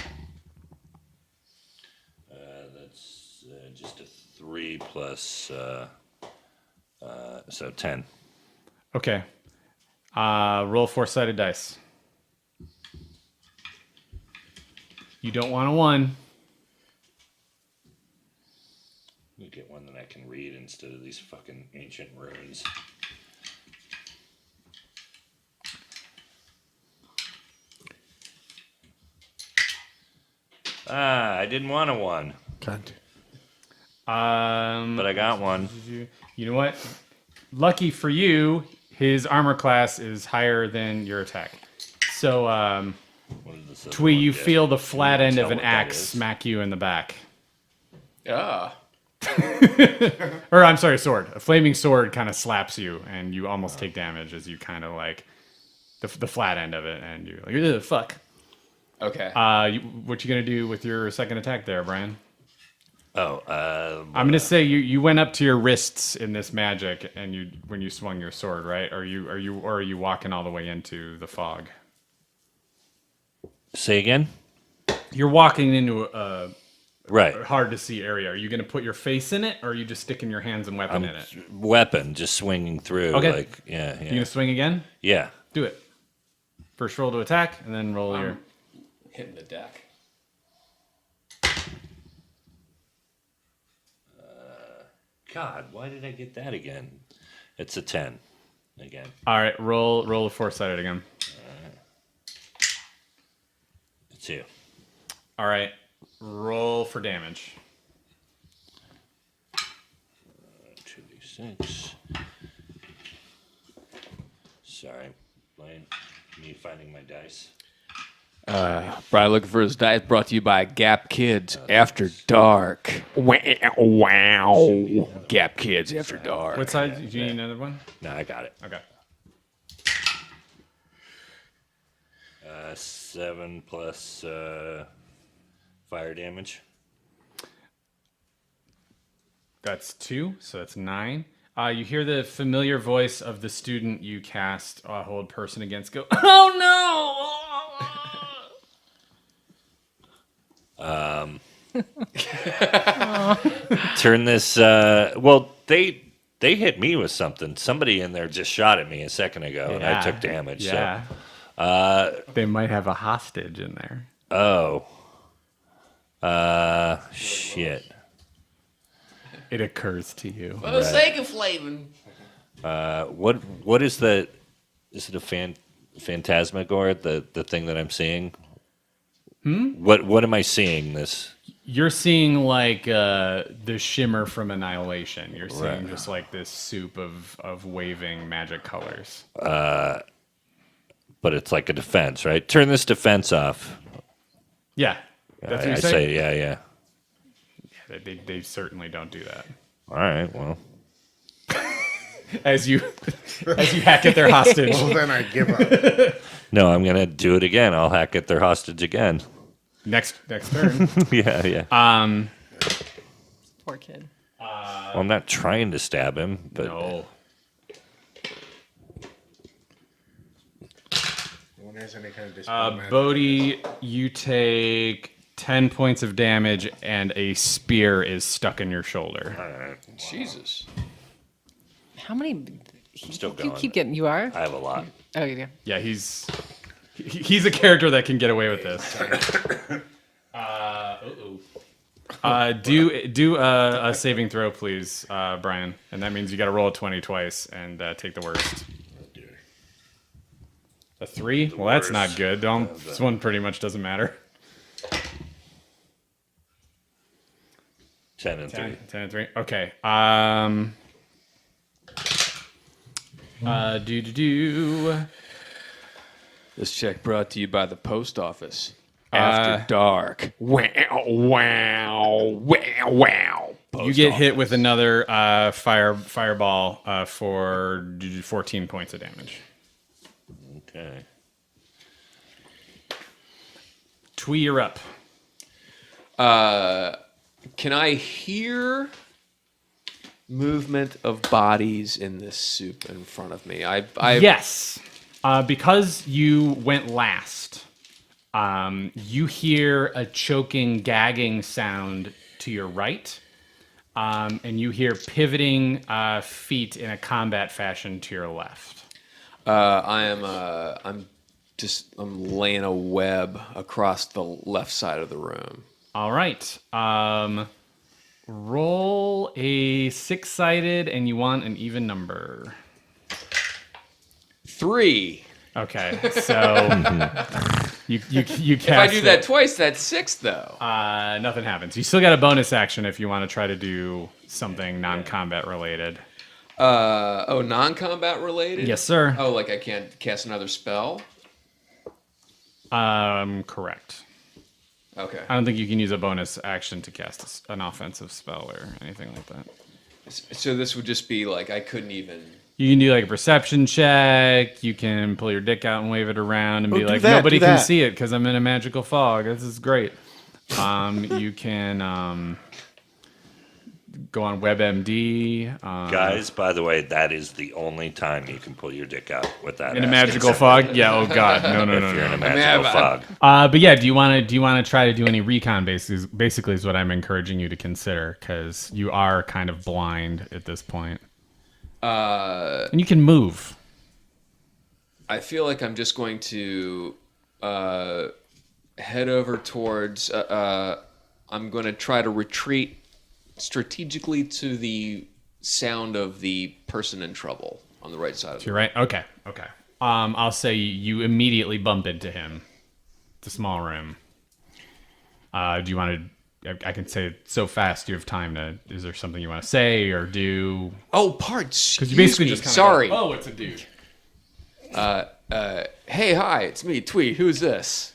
That's just a 3 plus, so 10. Okay. Roll 4-sided dice. You don't want a 1. Let me get one that I can read instead of these fucking ancient runes. I didn't want a 1. Cunt. But I got one. You know what? Lucky for you, his armor class is higher than your attack. So, What is this other Twee, one you get? feel the flat Can you end tell of an what that axe is? smack you in the back. Ah. Or, I'm sorry, sword. A flaming sword kind of slaps you, and you almost take damage as you kind of like the flat end of it, and you're like, ugh, fuck. Okay. What you gonna do with your second attack there, Brian? Oh, I'm gonna say you went up to your wrists in this magic, and when you swung your sword, right? Are you walking all the way into the fog? say again? You're walking into a Right. hard to see area. Are you gonna put your face in it, or are you just sticking your hands and weapon in it? Weapon, just swinging through. Okay. Like, yeah. You gonna swing again? Yeah. Do it. First roll to attack, and then roll your. Hitting the deck. God, why did I get that again? It's a 10 again. All right, roll a 4-sided again. It's you. All right, roll for damage. 2d6. Sorry, Blaine. Me finding my dice. Brian looking for his dice, brought to you by Gap Kids After Dark. Wow. Gap Kids After Dark. What side? Do you need another one? No, I got it. Okay. 7 plus fire damage. That's 2, so that's 9. You hear the familiar voice of the student you cast Hold Person against go, oh no! Turn this. Well, they hit me with something. Somebody in there just shot at me a second ago, and I took damage. Yeah. So, They might have a hostage in there. oh, shit. It occurs to you. For the sake of flavin'. What is the? Is it a phantasmagor? The thing that I'm seeing. What am I seeing? This. You're seeing like the shimmer from Annihilation. You're seeing Right. just like this soup of waving magic colors. But it's like a defense, right? Turn this defense off. Yeah. That's what I you're say, saying? yeah. They certainly don't do that. All right, well. As you hack at their hostage. Well, then I give up. No, I'm going to do it again. I'll hack at their hostage again. Next turn. Yeah. Poor kid. Well, I'm not trying to stab him, but No. When there's any kind of dispel magic. Bodhi, you take 10 points of damage and a spear is stuck in your shoulder. Jesus. How many? I'm still You going. keep getting. You are. I have a lot. Oh, you do. Yeah, he's a character that can get away with this. Do a saving throw, please, Brian. And that means you got to roll a 20 twice and take the worst. A 3? Well, that's not good. This one pretty much doesn't matter. 10 and 3. 10 and 3. Okay. This check brought to you by the post office. After Dark. Wow. You get hit with another fireball for 14 points of damage. Okay. Twee, you're up. Can I hear movement of bodies in this soup in front of me? Yes. Because you went last, you hear a choking, gagging sound to your right, and you hear pivoting feet in a combat fashion to your left. I'm laying a web across the left side of the room. All right. Roll a 6-sided, and you want an even number. 3. Okay, so you cast. If I do that it. twice, that's 6 though. Nothing happens. You still got a bonus action if you want to try to do something non-combat related. Non-combat related? Yes, sir. Oh, like I can't cast another spell? Correct. Okay. I don't think you can use a bonus action to cast an offensive spell or anything like that. So this would just be like I couldn't even... You can do like a perception check. You can pull your dick out and wave it around and be do like, that, nobody do can that. see it because I'm in a magical fog. This is great. You can go on WebMD. Guys, by the way, that is the only time you can pull your dick out with that. In a ass magical consent. fog? Yeah, oh god. No. If you're in a mean, magical I've- fog. But yeah, do you want to try to do any recon basically is what I'm encouraging you to consider because you are kind of blind at this point. And you can move. I feel like I'm just going to head over towards... I'm going to try to retreat strategically to the sound of the person in trouble on the right side of the You're right. Okay. I'll say you immediately bump into him. It's a small room. Do you want to? I can say it so fast. You have time to. Is there something you want to say or do? Oh, parts. Because you basically just kinda sorry. Go, oh, it's a dude. Hey, hi, it's me, Twee. Who's this?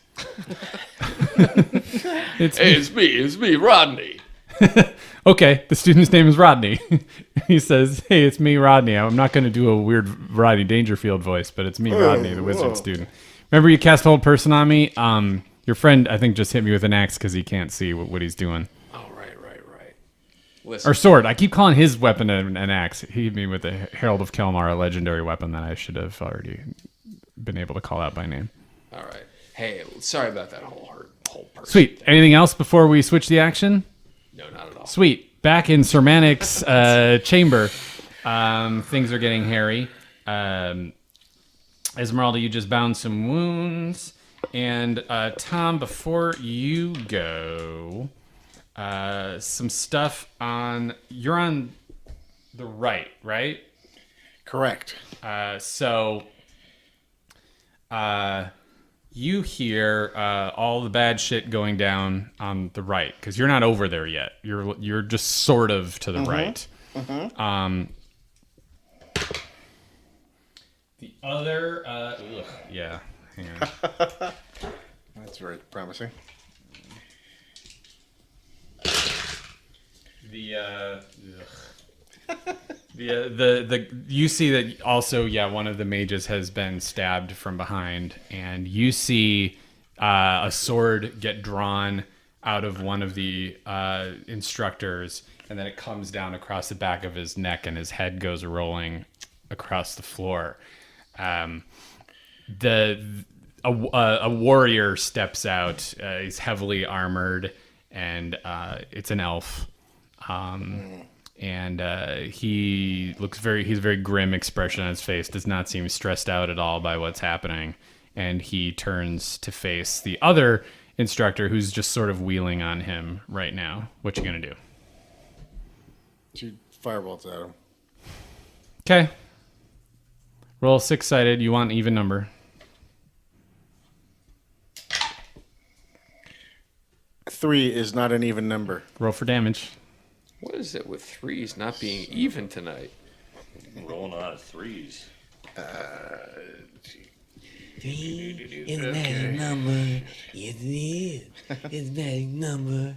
It's Hey, it's me, Rodney. okay. The student's name is Rodney. He says, "Hey, it's me, Rodney. I'm not going to do a weird Rodney Dangerfield voice, but it's me, Rodney, the wizard student. Remember, you cast hold person on me. Your friend, I think, just hit me with an axe because he can't see what he's doing." Oh, right. Listen, Or sword. I keep calling his weapon an axe. He hit me with the Herald of Kelmar, a legendary weapon that I should have already been able to call out by name. all right. Hey, sorry about that whole person. Sweet. Anything else before we switch the action? No, not at all. Sweet. Back in Sir Manic's chamber, things are getting hairy. Esmeralda, you just bound some wounds. And Tom, before you go, some stuff on... You're on the right? Correct. So you hear all the bad shit going down on the right because you're not over there yet. You're just sort of to the right. The other, yeah, hang on. That's very promising. The you see that also, one of the mages has been stabbed from behind, and you see a sword get drawn out of one of the instructors, and then it comes down across the back of his neck, and his head goes rolling across the floor. A warrior steps out. He's heavily armored, and it's an elf. And he looks he's a very grim expression on his face, does not seem stressed out at all by what's happening. And he turns to face the other instructor who's just sort of wheeling on him right now. What you gonna do? Shoot firebolts at him. Okay. Roll 6-sided. You want an even number. 3 is not an even number. Roll for damage. What is it with threes not being even tonight? Rolling out of threes. 3 is a magic number. Yes, it is. It's a magic number.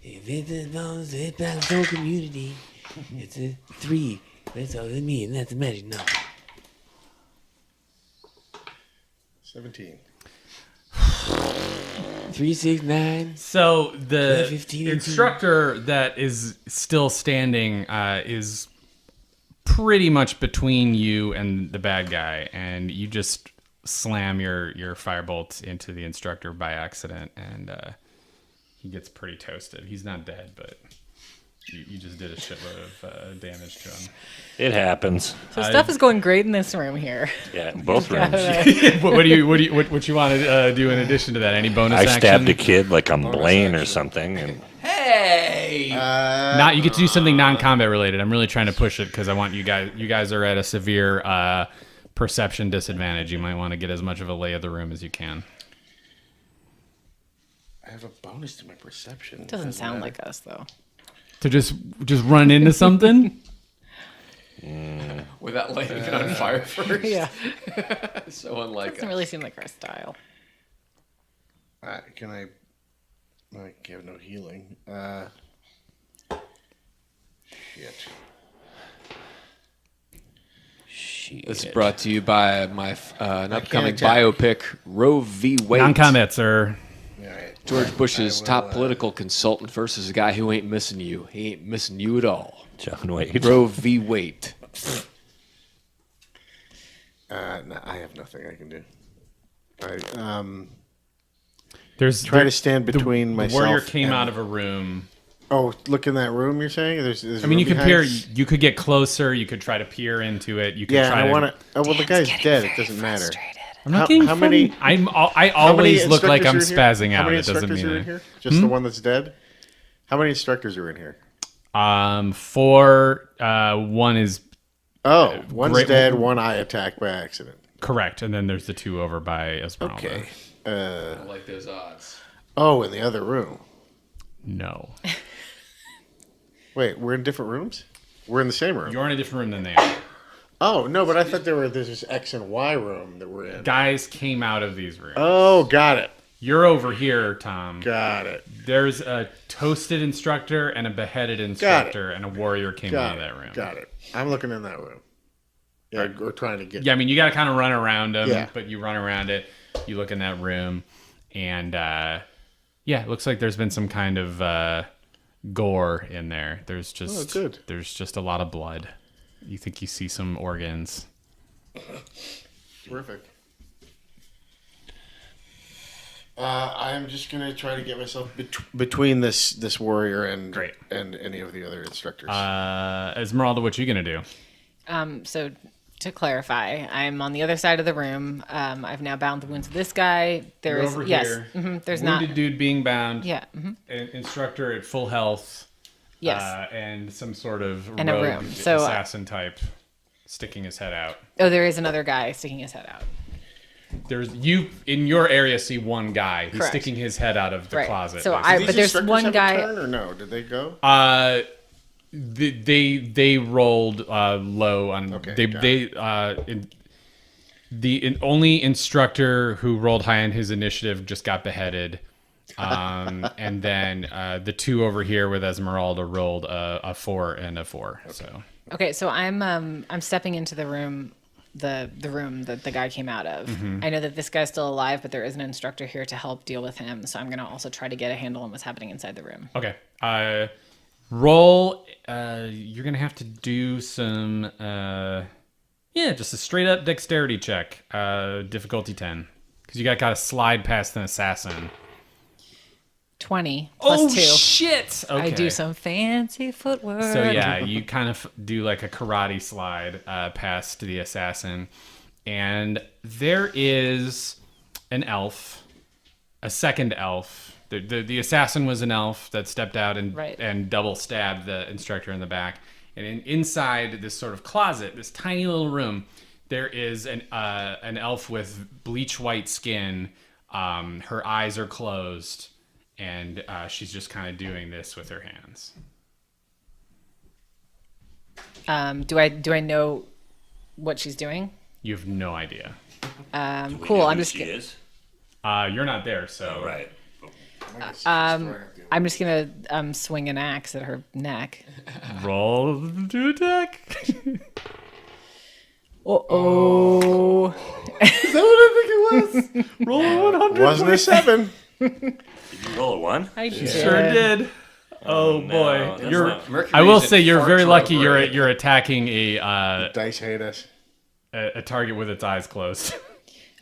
If it belongs to the Blackstone community, it's a 3. That's all it means. That's a magic number. 17. 3, 6, 9. So the 15, instructor that is still standing is pretty much between you and the bad guy, and you just slam your firebolt into the instructor by accident, and he gets pretty toasted. He's not dead, but You just did a shitload of damage to him. It happens. So stuff is going great in this room here. Yeah, both rooms. What you want to do in addition to that? Any bonus I action? stabbed a kid like I'm Blaine or something. And You get to do something non-combat related. I'm really trying to push it because I want you guys. You guys are at a severe perception disadvantage. You might want to get as much of a lay of the room as you can. I have a bonus to my perception. Doesn't sound like us though. To just run into something. Without lighting it on fire first. Yeah. So unlike Doesn't us. really seem like our style. Can I have no healing. Shit. This is brought to you by an upcoming attack. biopic, Roe v. Wade. Non-combat, sir. George Bush's top political consultant versus a guy who ain't missing you. He ain't missing you at all. John Wade. Roe v. Wade. No, I have nothing I can do. Try to stand between the myself. warrior came and- out of a room. Oh, look in that room. You're saying there's I mean, room you could behind peer. us? You could get closer. You could try to peer into it. You could Yeah, try I to. want to. Oh, well, the guy's dead. It doesn't matter. I'm not How- getting how many- funny. I How many always look like I'm instructors are in here? spazzing How out. many It doesn't instructors mean are in it. here? Just the one that's dead. How many instructors are in here? 4. One is One's great- dead. One I attacked by accident. correct, and then there's the 2 over by Esmeralda. Okay. I like those odds. Oh, in the other room. No, Wait, we're in different rooms? We're in the same room. you're in a different room than they are. Oh, no, but I thought there's this X and Y room that we're in. Guys came out of these rooms. Oh, got it. You're over here, Tom. Got it. There's a toasted instructor and a beheaded instructor, and a warrior came out Got of it. that room. Got it. I'm looking in that room. Yeah, we're trying to get. Yeah, I mean, you got to kind of run around them, Yeah. but you run around it. You look in that room, and yeah, it looks like there's been some kind of gore in there. There's just good. there's just a lot of blood. You think you see some organs. Terrific. I'm just gonna try to get myself between this warrior and Great. and any of the other instructors. Esmeralda, what you gonna do? So to clarify, I'm on the other side of the room. I've now bound the wounds of this guy. There You're is over yes. here. There's Wounded not. dude being bound. Yeah. Instructor at full health. Yes. And some sort of And a rogue room. So, assassin type sticking his head out. Oh, there is another guy sticking his head out. There's you in your area see one guy who's Correct. sticking his head out of the Right. closet. So basically. These but there's instructors one have guy- a turn or no? Did they go? They rolled low on Okay, they the only instructor who rolled high on his initiative just got beheaded. And then the 2 over here with Esmeralda rolled a 4 and a 4. Okay. So Okay, so I'm stepping into the room, the room that the guy came out of. I know that this guy's still alive, but there is an instructor here to help deal with him. So I'm gonna also try to get a handle on what's happening inside the room. okay, roll. You're gonna have to do some. Just a straight up dexterity check. Difficulty 10, because you got to slide past an assassin. 20 plus 2. Shit! Okay. I do some fancy footwork. So yeah, you kind of do like a karate slide past the assassin, and there is an elf, a second elf. The assassin was an elf that stepped out and Right. and double stabbed the instructor in the back. And inside this sort of closet, this tiny little room, there is an elf with bleach white skin. Her eyes are closed. And she's just kind of doing this with her hands. Do I know what she's doing? You have no idea. Cool. I'm just She is. You're not there, so Right. I'm just gonna swing an axe at her neck. roll to attack. Oh. Is that what I think it was? Roll 100. Wasn't a 7? Did you roll a 1? I Sure did. Oh boy, that's you're. not- Mercury's I will in say you're far very lucky. trouble. You're attacking a Dice hate us. target with its eyes closed.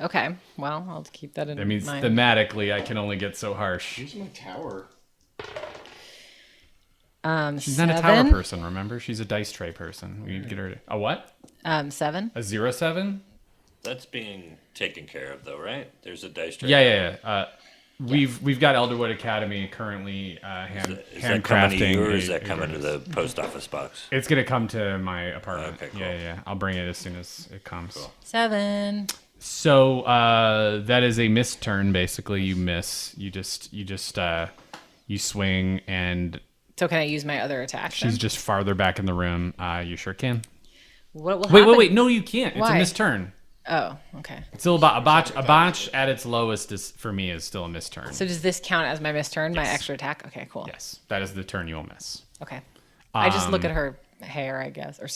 Okay. Well, I'll keep that in That means mind. thematically, I can only get so harsh. Use my tower. She's not a tower person, remember? She's a dice tray person. We need to get her a what? 7. A 0-7? That's being taken care of, though, right? There's a dice tray. Yeah. We've got Elderwood Academy currently Is that coming to handcrafting. you, or is that coming to the post office box? It's gonna come to my apartment. Okay, cool. Yeah. I'll bring it as soon as it comes. Cool. 7. So that is a missed turn. Basically, you miss. You just you swing, and So can I use my other attack? she's then? just farther back in the room. You sure can. What will happen? Wait. No, you can't. It's Why? a missed turn. Oh, okay. It's still about a botch at its lowest for me is still a missed turn. So does this count as my missed turn, my extra attack? Okay, cool. Yes, that is the turn you'll miss. Okay. I just look at her hair, I guess, or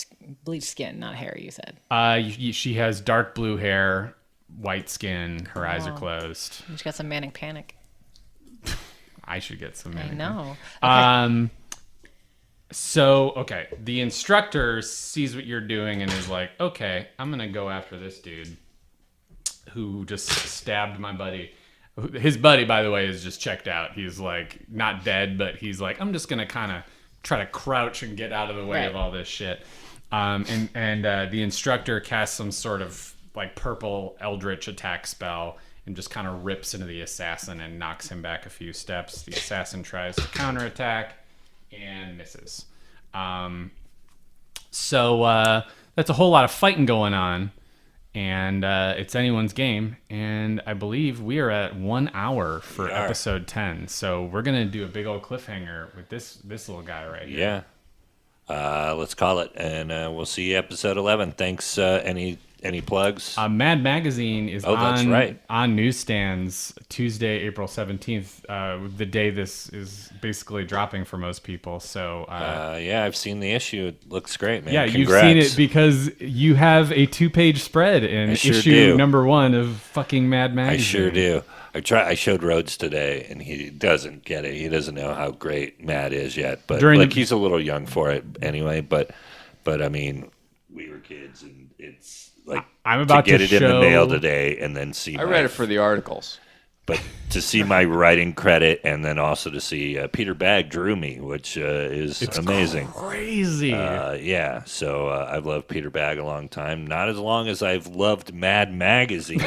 bleached skin, not hair. You said. She has dark blue hair, white skin. Her eyes are closed. She got some manic panic. I should get some. I know. Okay. So, okay, the instructor sees what you're doing and is like, okay, I'm going to go after this dude who just stabbed my buddy. His buddy, by the way, is just checked out. He's like, not dead, but he's like, I'm just going to kind of try to crouch and get out of the way of all this shit. And the instructor casts some sort of like purple eldritch attack spell and just kind of rips into the assassin and knocks him back a few steps. The assassin tries to counterattack and misses. So that's a whole lot of fighting going on, and it's anyone's game. And I believe we are at 1 hour for episode 10. So we're gonna do a big old cliffhanger with this little guy right here. Yeah. Let's call it, and we'll see you episode 11. Thanks. Any plugs? Mad Magazine is that's right. on newsstands Tuesday, April 17th, the day this is basically dropping for most people. So yeah, I've seen the issue. It looks great, man. yeah, Congrats. you've seen it because you have a 2-page spread in issue number 1 of fucking Mad Magazine. I sure do. I showed Rhodes today, and he doesn't get it. He doesn't know how great Matt is yet. But he's a little young for it anyway. But I mean, we were kids, and it's like I'm about to get to it show... in the mail today, and then see. I read it for the articles. But to see my writing credit, and then also to see Peter Bagg drew me, which is amazing. Crazy. Yeah, so I've loved Peter Bagg a long time. Not as long as I've loved Mad Magazine.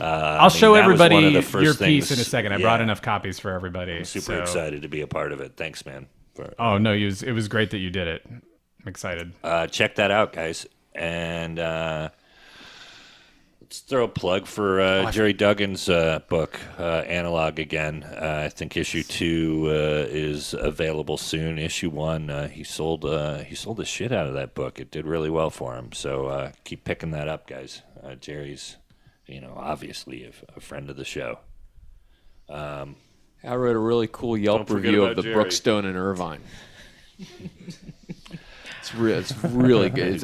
I'll show everybody your piece things, in a second. I brought enough copies for everybody. I'm super excited to be a part of it. Thanks, man. Oh, no, it was great that you did it. I'm excited. Check that out, guys. And let's throw a plug for Jerry Duggan's book, Analog Again. I think issue 2 is available soon. Issue 1, he sold the shit out of that book. It did really well for him. So keep picking that up, guys. Jerry's, obviously a friend of the show. I wrote a really cool Yelp review of the Jerry. Brookstone in Irvine. It's really good. It's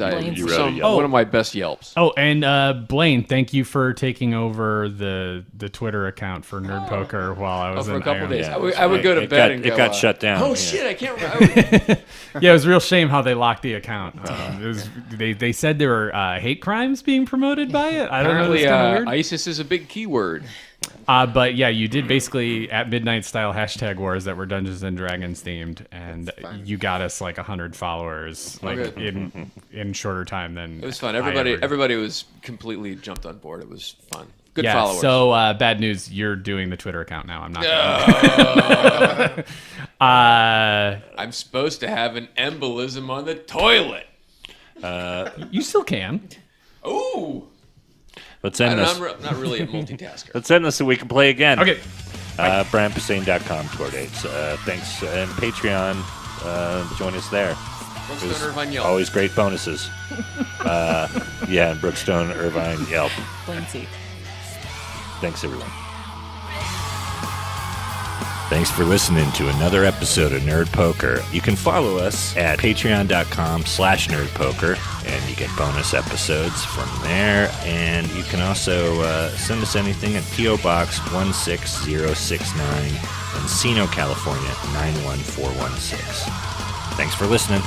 one of my best Yelps. Oh, and Blaine, thank you for taking over the Twitter account for Nerd Poker while I was for in a couple Ireland. days. I would go to bed and go. It got shut down. Oh shit! I can't remember. Yeah, it was a real shame how they locked the account. They said there were hate crimes being promoted by it. I don't know. Apparently, It's kind of weird. ISIS is a big keyword. But yeah, you did basically at midnight style hashtag wars that were Dungeons and Dragons themed, and you got us like 100 followers like in shorter time than It was fun. Everybody was completely jumped on board. It was fun. Good yeah, followers. So bad news, you're doing the Twitter account now. I'm not. I'm supposed to have an embolism on the toilet. You still can. Ooh. Let's end this. I'm not really a multitasker. Let's end this so we can play again. Okay. BrianPosehn.com tour dates. Thanks. And Patreon. Join us there. Brookstone Irvine Yelp. Always great bonuses. Yeah, and Brookstone Irvine Yelp. Blaine C. Thanks, everyone. Thanks for listening to another episode of Nerd Poker. You can follow us at patreon.com/nerdpoker, and you get bonus episodes from there. And you can also send us anything at P.O. Box 16069, Encino, California 91416. Thanks for listening.